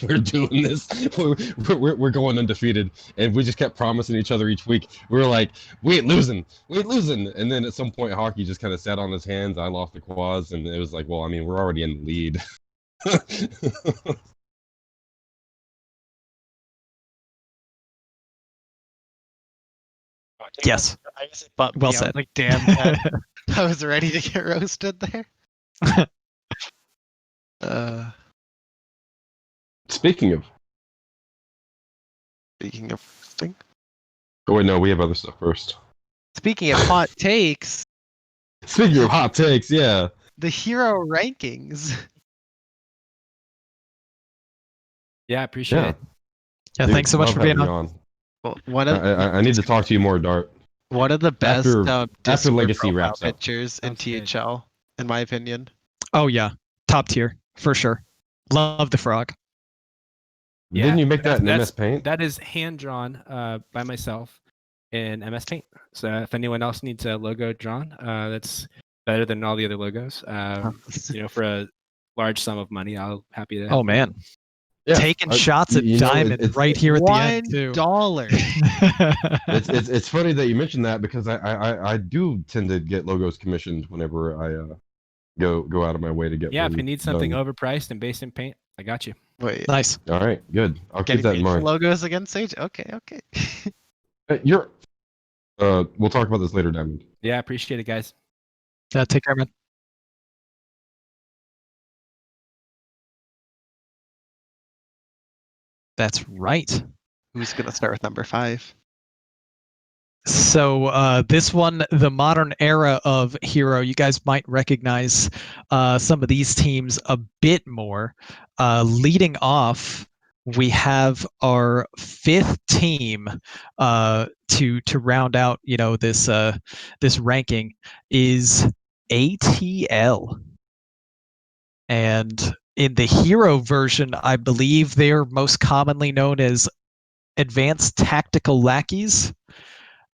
we're doing this. We're going undefeated, and we just kept promising each other each week. We were like, we ain't losing. And then at some point, Hockey just kind of sat on his hands. I lost the quads, and it was like, well, I mean, we're already in the lead. Yes. I guess it bumped Well me. I was said. like, damn, man. I was ready to get roasted there. Uh, Speaking of, speaking of thing. oh wait, no, we have other stuff first. Speaking of hot takes, Speaking of hot takes, yeah. the hero rankings. Yeah, appreciate Yeah. it. Yeah, Dude, thanks so much love for being having on. you Well, one of I need to talk to you more, Dart. one of the best After Discord Legacy profile wraps up. pictures in Sounds good. THL, in my opinion. Oh yeah, top tier for sure. Love the frog. Yeah, Didn't you make that in that's- MS Paint? That is hand drawn by myself in MS Paint. So if anyone else needs a logo drawn, that's better than all the other logos. For a large sum of money, I'll happy to. Oh man, Yeah, taking shots at Diamond right here at the end too. $1. It's funny that you mentioned that because I do tend to get logos commissioned whenever I go out of my way to get Yeah, one if you need something done. overpriced and based in paint, I got you. Wait, Nice. All right, good. I'll keep getting that in paid for mind. logos again, Sage? Okay. You're. We'll talk about this later, Diamond. Yeah, appreciate it, guys. Take care, man. That's right. Who's gonna start with number 5? So this one, the modern era of hero, you guys might recognize some of these teams a bit more. Leading off, we have our 5th team to round out, this ranking is ATL, and in the hero version, I believe they're most commonly known as Advanced Tactical Lackeys.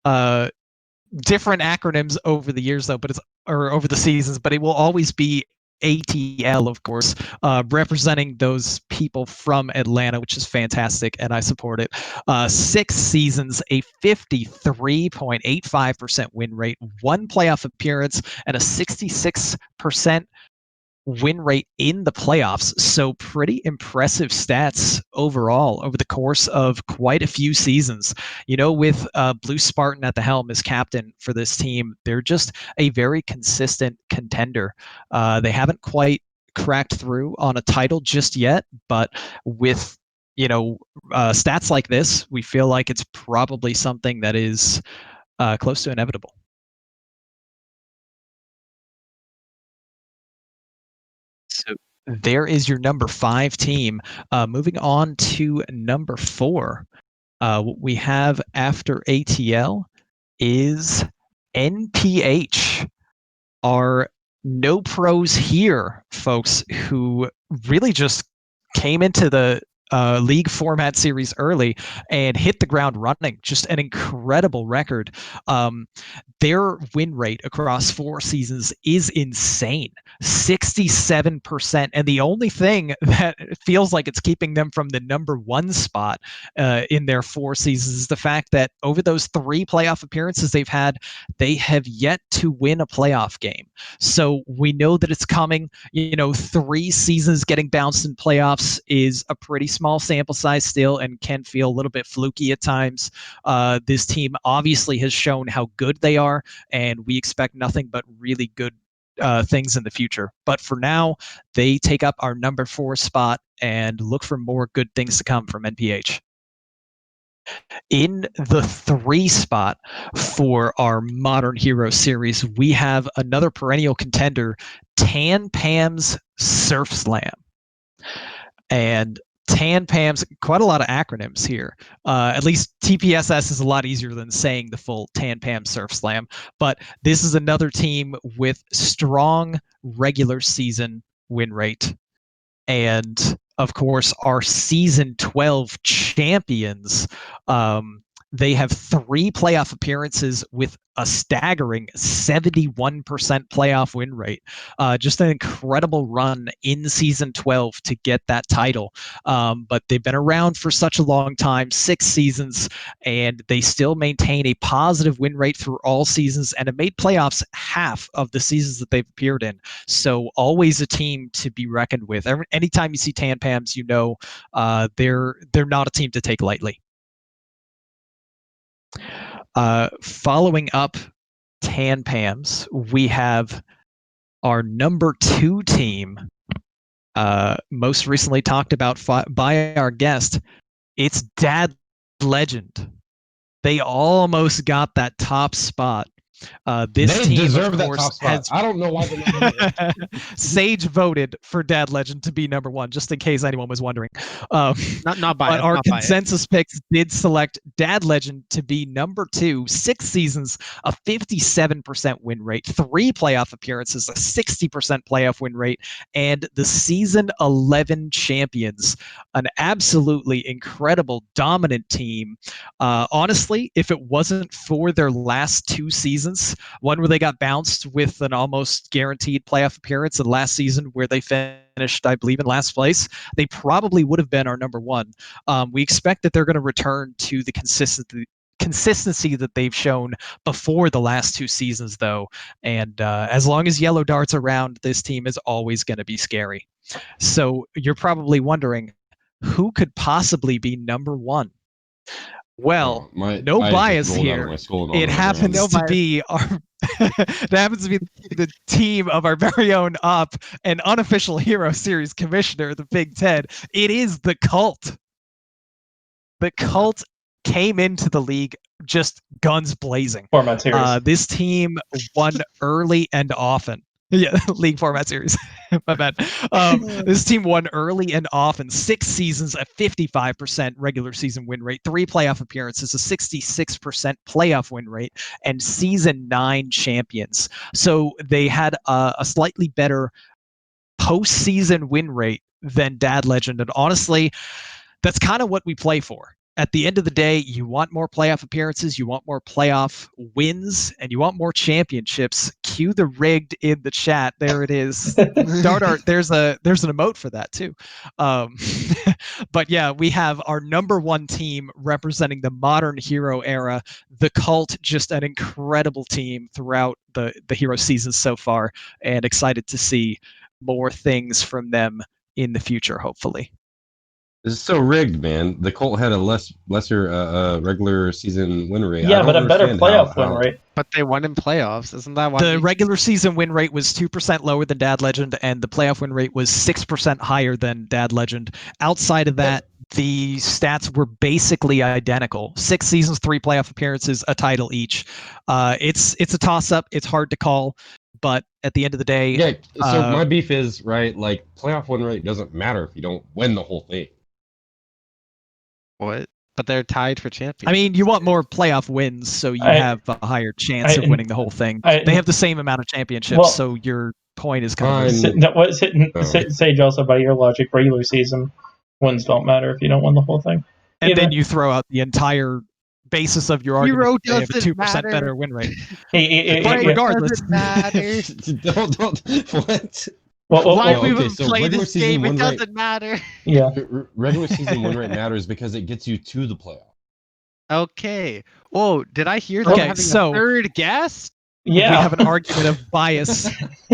Different acronyms over the years though, or over the seasons, but it will always be ATL, of course, representing those people from Atlanta, which is fantastic, and I support it. 6 seasons, a 53.85% win rate, 1 playoff appearance, and a 66% win rate in the playoffs. So pretty impressive stats overall over the course of quite a few seasons. With Blue Spartan at the helm as captain for this team, they're just a very consistent contender. They haven't quite cracked through on a title just yet, but with stats like this, we feel like it's probably something that is close to inevitable. So there is your number 5 team. Moving on to number 4. What we have after ATL is NPH. Our no pros here, folks, who really just came into the league format series early and hit the ground running. Just an incredible record. Their win rate across 4 seasons is insane. 67%. And the only thing that feels like it's keeping them from the number 1 spot in their 4 seasons is the fact that over those 3 playoff appearances they've had, they have yet to win a playoff game. So we know that it's coming. 3 seasons getting bounced in playoffs is a pretty small sample size still and can feel a little bit fluky at times. This team obviously has shown how good they are, and we expect nothing but really good things in the future. But for now, they take up our number 4 spot and look for more good things to come from NPH. In the 3 spot for our Modern Hero series, we have another perennial contender, Tan Pam's Surf Slam. And Tan Pam's, quite a lot of acronyms here. At least TPSS is a lot easier than saying the full Tan Pam Surf Slam. But this is another team with strong regular season win rate. And of course, our season 12 champions, They have 3 playoff appearances with a staggering 71% playoff win rate. Just an incredible run in season 12 to get that title. But they've been around for such a long time, 6 seasons, and they still maintain a positive win rate through all seasons and have made playoffs half of the seasons that they've appeared in. So always a team to be reckoned with. Anytime you see Tan Pams, you know they're not a team to take lightly. Following up Tan Pams, we have our number 2 team, most recently talked about by our guest. It's Dad Legend. They almost got that top spot. This They team, deserve of that course, top spot. has I don't know why they're not. Sage voted for Dad Legend to be number 1, just in case anyone was wondering. Not biased. But our not biased. consensus picks did select Dad Legend to be number 2, 6 seasons, a 57% win rate, 3 playoff appearances, a 60% playoff win rate, and the season 11 champions. An absolutely incredible, dominant team. Honestly, if it wasn't for their last 2 seasons, one where they got bounced with an almost guaranteed playoff appearance, and last season where they finished, I believe, in last place, they probably would have been our number 1. We expect that they're going to return to the consistency that they've shown before the last 2 seasons, though. And as long as Yellowdart's around, this team is always going to be scary. So you're probably wondering, who could possibly be number 1? Well, no bias here. It happens to be our it happens to be the team of our very own Up and unofficial Hero Series commissioner, the Big Ted. It is the Cult. The Cult came into the league just guns blazing. Format series. This team won early and often. Yeah, league format series. My bad. This team won early and often. 6 seasons, a 55% regular season win rate, 3 playoff appearances, a 66% playoff win rate, and season 9 champions. So they had a slightly better postseason win rate than Dad Legend. And honestly, that's kind of what we play for. At the end of the day, you want more playoff appearances, you want more playoff wins, and you want more championships. Cue the rigged in the chat. There it is. Dart, there's an emote for that too. But yeah, we have our number 1 team representing the modern hero era. The Cult, just an incredible team throughout the hero seasons so far, and excited to see more things from them in the future, hopefully. This is so rigged, man. The Colt had a lesser regular season win rate. Yeah, but a better playoff win rate. But they won in playoffs. Isn't that why? The regular season win rate was 2% lower than Dad Legend, and the playoff win rate was 6% higher than Dad Legend. Outside of that, the stats were basically identical. 6 seasons, 3 playoff appearances, a title each. It's a toss-up. It's hard to call. But at the end of the day... Yeah, so my beef is, right, like, playoff win rate doesn't matter if you don't win the whole thing. What? But they're tied for champions. I mean, you want more playoff wins, so you have a higher chance of winning the whole thing. They have the same amount of championships, so your point is kind of... Sage, also, by your logic, regular season wins don't matter if you don't win the whole thing. And then you throw out the entire basis of your argument. They have a 2% better win rate. But regardless... What? Why we okay, would so play regular this season game? It win rate, doesn't matter. Yeah. Regular season win rate matters because it gets you to the playoff. Okay. Oh, did I hear that? Okay, Having so a third guest? Yeah. We have an argument of bias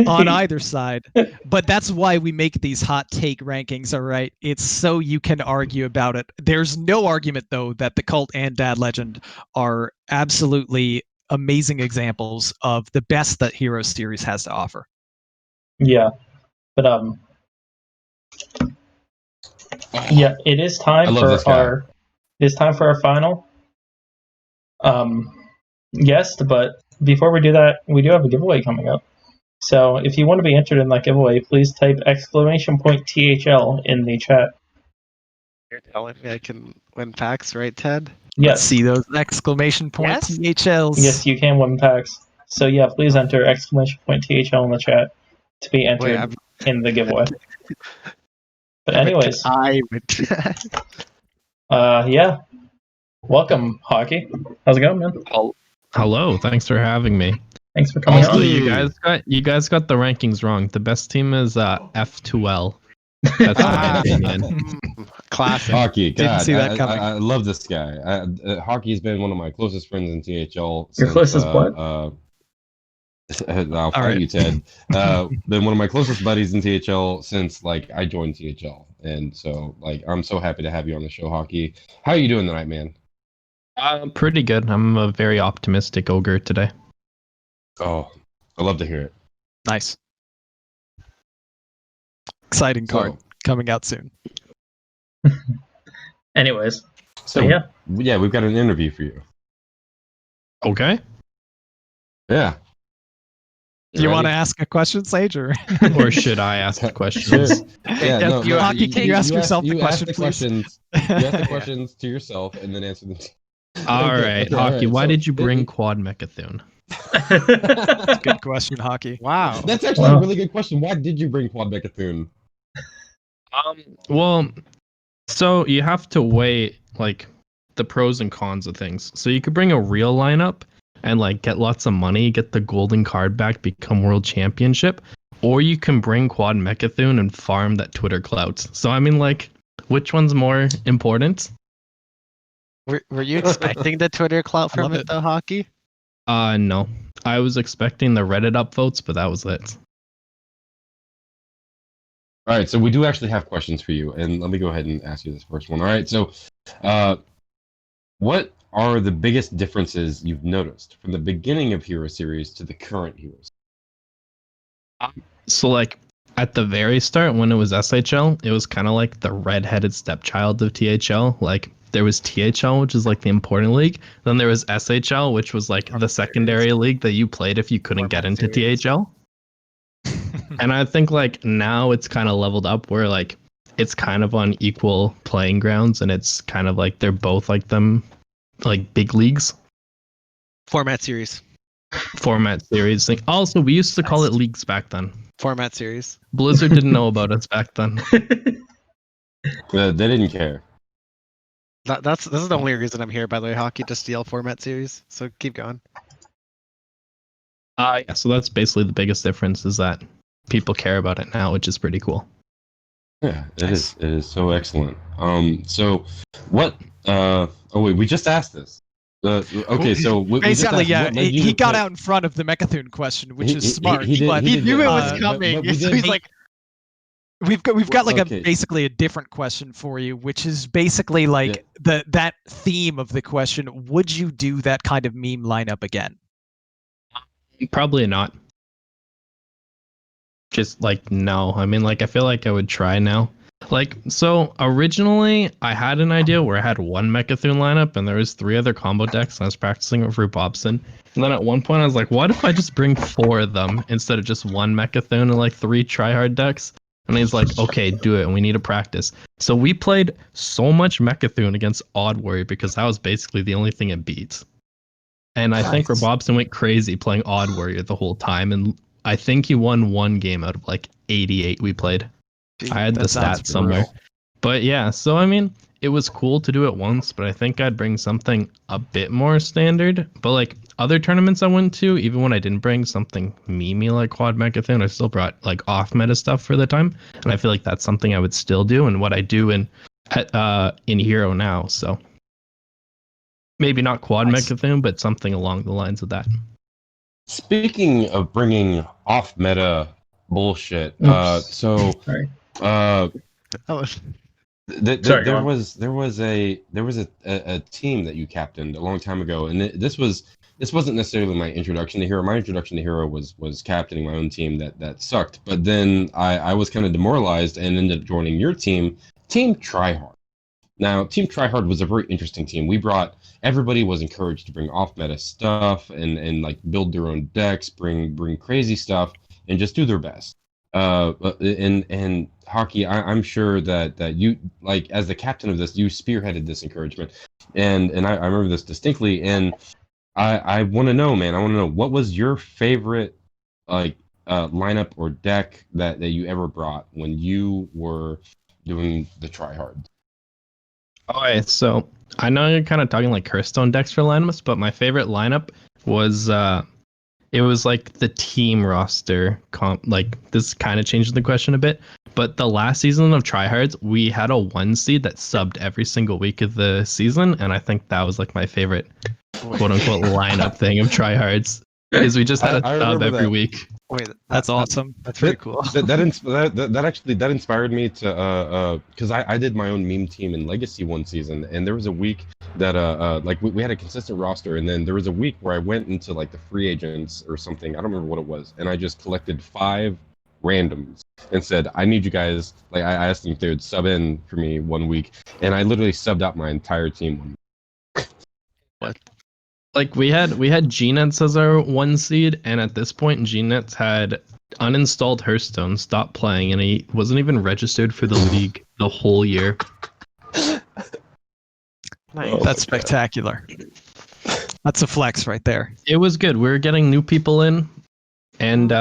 on either side, but that's why we make these hot take rankings, all right? It's so you can argue about it. There's no argument, though, that the Cult and Dad Legend are absolutely amazing examples of the best that Hero Series has to offer. Yeah. But, yeah, it is time for our final guest, but before we do that, we do have a giveaway coming up. So if you want to be entered in that giveaway, please type !THL in the chat. You're telling me I can win packs, right, Ted? Yes. Let's see those !THLs. Yes, you can win packs. So yeah, please enter !THL in the chat to be entered in the giveaway. But anyways, I would. yeah. Welcome, Hockey. How's it going, man? Hello, thanks for having me. Thanks for coming Also, on. you guys got the rankings wrong. The best team is F2L. That's my opinion. Classic. Hockey, Didn't God, see that coming. I love this guy. Hockey's been one of my closest friends in THL. Your closest what? I'll fight right. you, Ted. Been one of my closest buddies in THL since like I joined THL, and so like I'm so happy to have you on the show, Hockey. How are you doing tonight, man? Pretty good. I'm a very optimistic ogre today. Oh, I love to hear it. Nice. Exciting card coming out soon. Anyways, So yeah. we've got an interview for you. Okay. Yeah. Do you want to ready? ask a question, Sage, or Or should I ask the Sure. questions? Yeah, no, you, no, Hockey, can you ask yourself the you ask question, the please? questions. You ask the questions to yourself and then answer them. All Okay, right, all Hockey. right. Why So, did you bring Quad Mechathune? Good question, Hockey. Wow. That's actually a really good question. Why did you bring Quad Mechathune? Well, so you have to weigh like the pros and cons of things. So you could bring a real lineup and like get lots of money, get the golden card back, become world championship, or you can bring Quad Mechathune and farm that Twitter clout. So I mean, like, which one's more important? Were you expecting the Twitter clout from love it it. though, Hockey? No. I was expecting the Reddit upvotes, but that was it. All right, so we do actually have questions for you, and let me go ahead and ask you this first one. All right, so what are the biggest differences you've noticed from the beginning of Hero Series to the current Heroes? So like at the very start when it was SHL, it was kind of like the redheaded stepchild of THL. Like there was THL, which is like the important league. Then there was SHL, which was like the secondary league that you played if you couldn't get into THL. And I think like now it's kind of leveled up where like it's kind of on equal playing grounds, and it's kind of like they're both like them like big leagues. Format series. Format series thing. Also, we used to call it leagues back then. Format series. Blizzard didn't know about us back then. They didn't care. This is the only reason I'm here, by the way, Hockey, to steal format series. So keep going. Yeah, so that's basically the biggest difference is that people care about it now, which is pretty cool. Yeah, it is. It is so excellent. So what? Oh wait, we just asked this. Okay, so we just Basically, asked, yeah, what led you he to got play- out in front of the Mechathune question, which is He- smart. he did- but he did He knew get it out, was but coming, we so did- he's like, we've got like Okay. basically a different question for you, which is basically like that theme of the question. Would you do that kind of meme lineup again? Probably not. Just like no. I mean, like I feel like I would try now. Like so originally I had an idea where I had one Mechathune lineup and there was 3 other combo decks and I was practicing it for Bobson. And then at one point I was like, what if I just bring 4 of them instead of just one Mechathune and like 3 tryhard decks? And he's like, okay, do it. And we need to practice. So we played so much Mechathune against Odd Warrior because that was basically the only thing it beat. And I think Robobson went crazy playing Odd Warrior the whole time. And I think he won 1 game out of like 88 we played. I had the That sounds stats somewhere. brutal. But yeah, so I mean, it was cool to do it once, but I think I'd bring something a bit more standard. But like other tournaments I went to, even when I didn't bring something memey like Quad Mechathune, I still brought like off meta stuff for the time. And I feel like that's something I would still do and what I do in Hero now. So maybe not Quad Mechathune, but something along the lines of that. Speaking of bringing off meta bullshit, Oops. so Sorry. there Sorry, was a team that you captained a long time ago, and this wasn't necessarily my introduction to Hero. My introduction to Hero was captaining my own team that sucked. But then I was kind of demoralized and ended up joining your team, Team Tryhard. Now, Team Tryhard was a very interesting team. Everybody was encouraged to bring off-meta stuff and like build their own decks, bring crazy stuff, and just do their best. And Hockey, I'm sure that you, like, as the captain of this, you spearheaded this encouragement, and I remember this distinctly. And I want to know, man. I want to know, what was your favorite like lineup or deck that you ever brought when you were doing the Tryhard? Okay, so I know you're kind of talking like Hearthstone decks for lineups, but my favorite lineup was it was like the team roster comp. Like this kind of changes the question a bit, but the last season of Tryhards, we had a 1 seed that subbed every single week of the season, and I think that was like my favorite quote unquote lineup thing of Tryhards. Is we just had a I sub remember every that. week. Wait, That's awesome. That's pretty cool. That actually inspired me to because I did my own meme team in Legacy one season, and there was a week that like we had a consistent roster, and then there was a week where I went into like the free agents or something, I don't remember what it was, and I just collected 5 randoms and said, I need you guys, like I asked them if they would sub in for me 1 week, and I literally subbed out my entire team. What? Like we had GNets as our 1 seed, and at this point GNets had uninstalled Hearthstone, stopped playing, and he wasn't even registered for the league the whole year. Nice. That's spectacular. That's a flex right there. It was good. We were getting new people in, and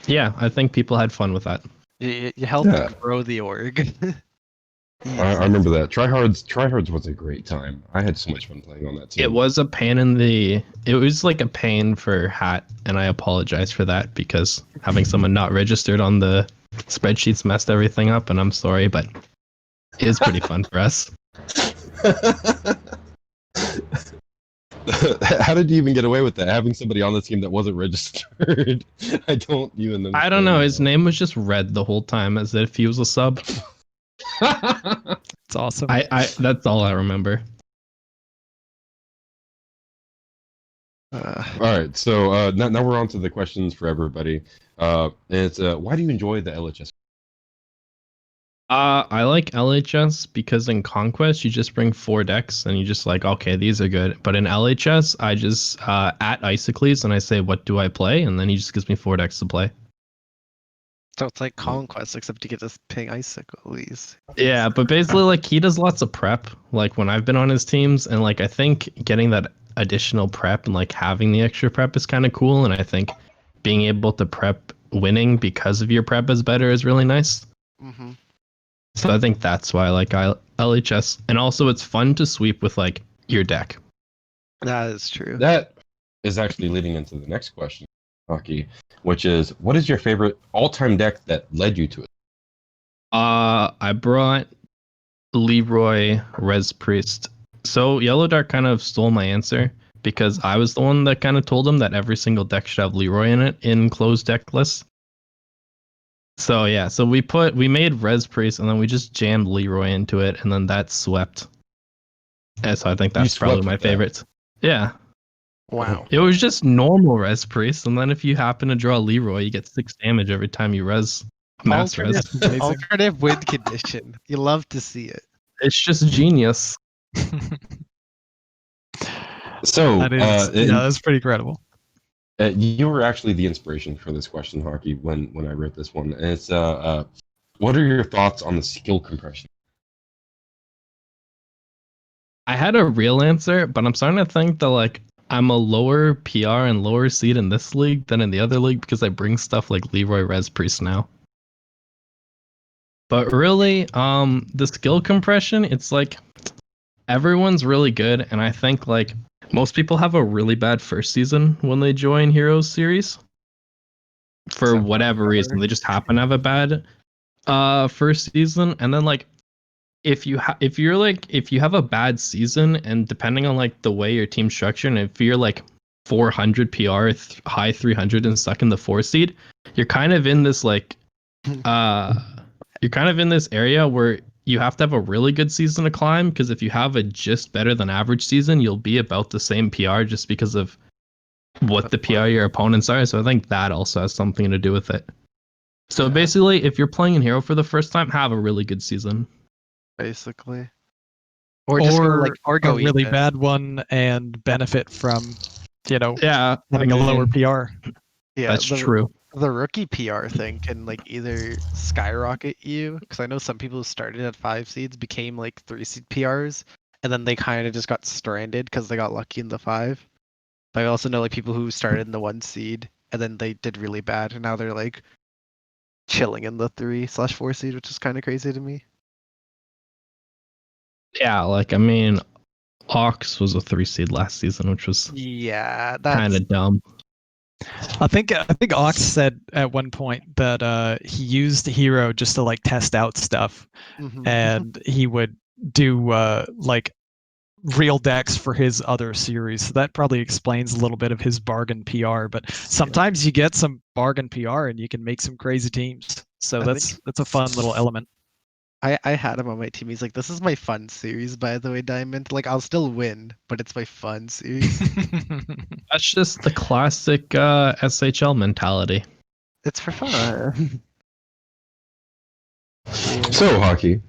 yeah, I think people had fun with that. You helped Yeah. grow the org. I remember that. Tryhards was a great time. I had so much fun playing on that team. It was a pain in the. It was like a pain for Hat, and I apologize for that because having someone not registered on the spreadsheets messed everything up, and I'm sorry, but it was pretty fun for us. How did you even get away with that? Having somebody on the team that wasn't registered? I don't even know. I don't know. His name was just red the whole time, as if he was a sub. It's awesome. I that's all I remember. All right, so now we're on to the questions for everybody. And it's why do you enjoy the LHS? I like LHS because in Conquest you just bring 4 decks and you just like, okay, these are good. But in LHS I just at Isocles and I say, what do I play? And then he just gives me 4 decks to play. So it's like Conquest, except you get to ping Isocles. Yeah, but basically like he does lots of prep. Like when I've been on his teams, and like I think getting that additional prep and like having the extra prep is kind of cool. And I think being able to prep winning because of your prep is better is really nice. Mm-hmm. So I think that's why I like LHS, and also it's fun to sweep with like your deck. That is true. That is actually leading into the next question, Hockey, which is what is your favorite all-time deck that led you to it? I brought Leroy Res Priest. So Yellowdart kind of stole my answer because I was the one that kind of told him that every single deck should have Leroy in it in closed deck lists. So yeah, so we made Res Priest and then we just jammed Leroy into it, and then that swept. And so I think that's probably my favorite. Yeah. Wow. It was just normal Res Priest, and then if you happen to draw Leroy, you get 6 damage every time you res. Mass res. Alternative win condition. You love to see it. It's just genius. So That is, that's pretty incredible. you were actually the inspiration for this question, Hockey, when I wrote this one. And it's what are your thoughts on the skill compression? I had a real answer, but I'm starting to think that like I'm a lower PR and lower seed in this league than in the other league because I bring stuff like Leroy Res Priest now. But really, the skill compression, it's like everyone's really good, and I think like most people have a really bad first season when they join Heroes series. For whatever reason, they just happen to have a bad first season, and then like if you have a bad season, and depending on like the way your team's structured, and if you're like 400 PR, high 300 and stuck in the 4 seed, you're kind of in this like you're kind of in this area where you have to have a really good season to climb, because if you have a just better than average season, you'll be about the same PR just because of what the PR your opponents are. So I think that also has something to do with it. So basically, if you're playing in Hero for the first time, have a really good season. Basically. Or just go, like, or go a really even. bad one and benefit from, Yeah, having a lower PR. Yeah, that's true. The rookie PR thing can like either skyrocket you, because I know some people who started at 5 seeds became like 3 seed PRs, and then they kind of just got stranded because they got lucky in the 5. But I also know like people who started in the 1 seed and then they did really bad, and now they're like chilling in the 3/4 seed, which is kind of crazy to me. Yeah, like I mean, Hawks was a 3 seed last season, which was Yeah, kind that's of dumb. I think Ox said at one point that he used Hero just to like test out stuff, mhm. and he would do like real decks for his other series. So that probably explains a little bit of his bargain PR. But sometimes you get some bargain PR and you can make some crazy teams. So I that's think a fun little element. I had him on my team. He's like, "This is my fun series, by the way, Diamond. Like, I'll still win, but it's my fun series. That's just the classic SHL mentality. It's for fun." Yeah. So, Hockey,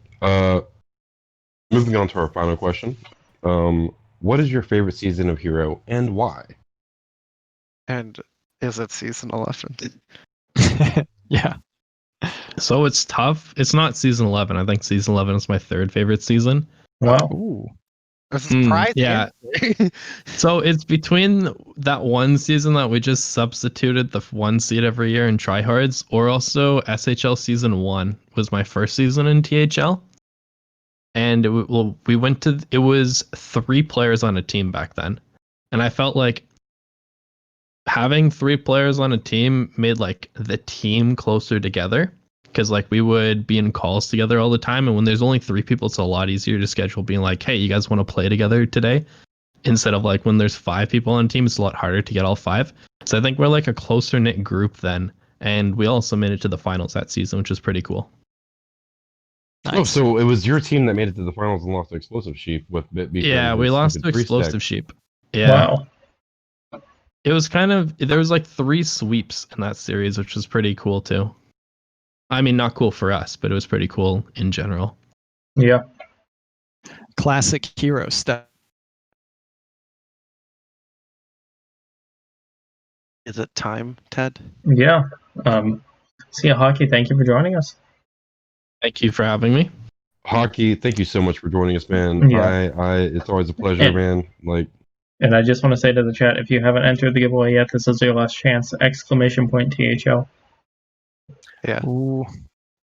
moving on to our final question. What is your favorite season of Hero and why? And is it season 11? Yeah. So it's tough. It's not season 11. I think season 11 is my third favorite season. Wow. Ooh. A surprise yeah. answer. So it's between that one season that we just substituted the 1 seed every year in tryhards, or also SHL season 1 was my first season in THL. And we went to, it was 3 players on a team back then. And I felt like having 3 players on a team made like the team closer together. Because like we would be in calls together all the time, and when there's only 3 people, it's a lot easier to schedule. Being like, hey, you guys want to play together today? Instead of like when there's 5 people on a team, it's a lot harder to get all 5. So I think we're like a closer knit group then, and we also made it to the finals that season, which is pretty cool. Nice. Oh, so it was your team that made it to the finals and lost to Explosive Sheep with BitBeaker. Yeah, we lost to Explosive Sheep. Yeah. Wow. It was kind of, there was like 3 sweeps in that series, which was pretty cool too. I mean, not cool for us, but it was pretty cool in general. Yeah. Classic Hero stuff. Is it time, Ted? Yeah. See ya, Hockey. Thank you for joining us. Thank you for having me. Hockey, thank you so much for joining us, man. Yeah. It's always a pleasure, man. Like, and I just want to say to the chat, if you haven't entered the giveaway yet, this is your last chance! ! THL. Yeah. Ooh.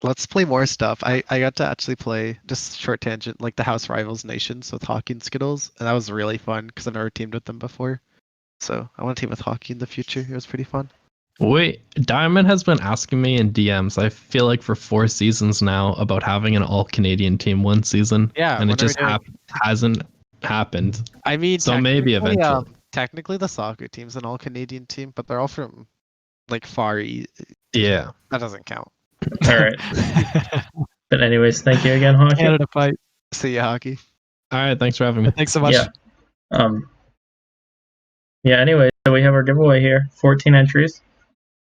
Let's play more stuff. I got to actually play, just short tangent, like the House Rivals Nations with Hockey and Skittles, and that was really fun because I've never teamed with them before. So I want to team with Hockey in the future. It was pretty fun. Wait, Diamond has been asking me in DMs, I feel like for 4 seasons now, about having an all-Canadian team one season. Yeah, and it just hasn't happened. I mean, so maybe eventually. Technically, the soccer team's an all-Canadian team, but they're all from like far east. Yeah. That doesn't count. All right. But anyways, thank you again, Hockey. Canada fight. See ya, Hockey. All right, thanks for having me. Thanks so much. Yeah. Yeah, anyway, so we have our giveaway here. 14 entries.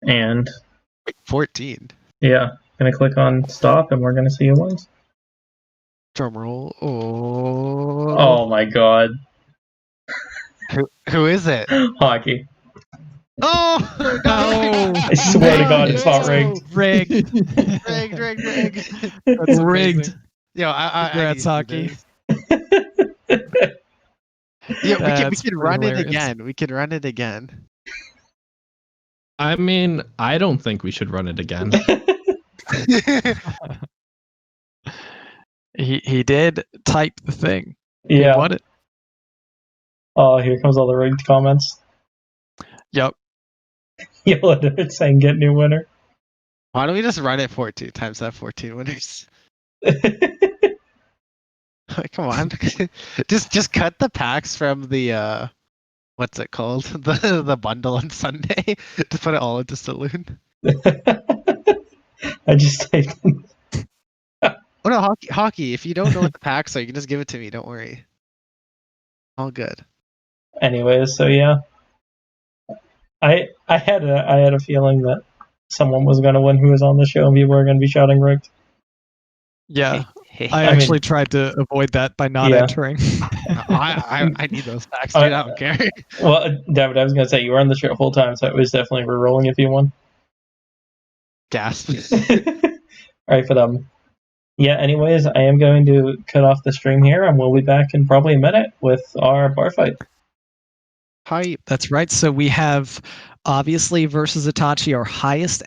And Wait, 14. yeah, gonna click on stop and we're gonna see who wins. Drum roll. Oh. Oh my god. Who is it? Hockey. Oh no! I swear to God, it's not rigged. Rigged. Rigged. That's rigged. Yo, Congrats, Hockey. Yeah, we can run hilarious. it again. We can run it again. I mean, I don't think we should run it again. He did type the thing. Yeah. He won it. Oh, here comes all the rigged comments. Yep. Yellowdart saying get new winner. Why don't we just run it 14 times that 14 winners? Come on. just cut the packs from the what's it called? The bundle on Sunday. Just put it all into Saloon. I just typed in. Oh no, hockey. If you don't know what the packs are, you can just give it to me. Don't worry. All good. Anyways, so yeah. I had a feeling that someone was gonna win who was on the show and people were gonna be shouting rigged. Yeah. I actually tried to avoid that by not entering. I need those packs, dude. I don't care. Well, David, I was gonna say you were on the show the whole time, so it was definitely re-rolling if you won. Gasp. Alright, for them. Yeah, anyways, I am going to cut off the stream here and we'll be back in probably a minute with our bar fight. Hi. That's right. So we have obviously versus Itachi, our highest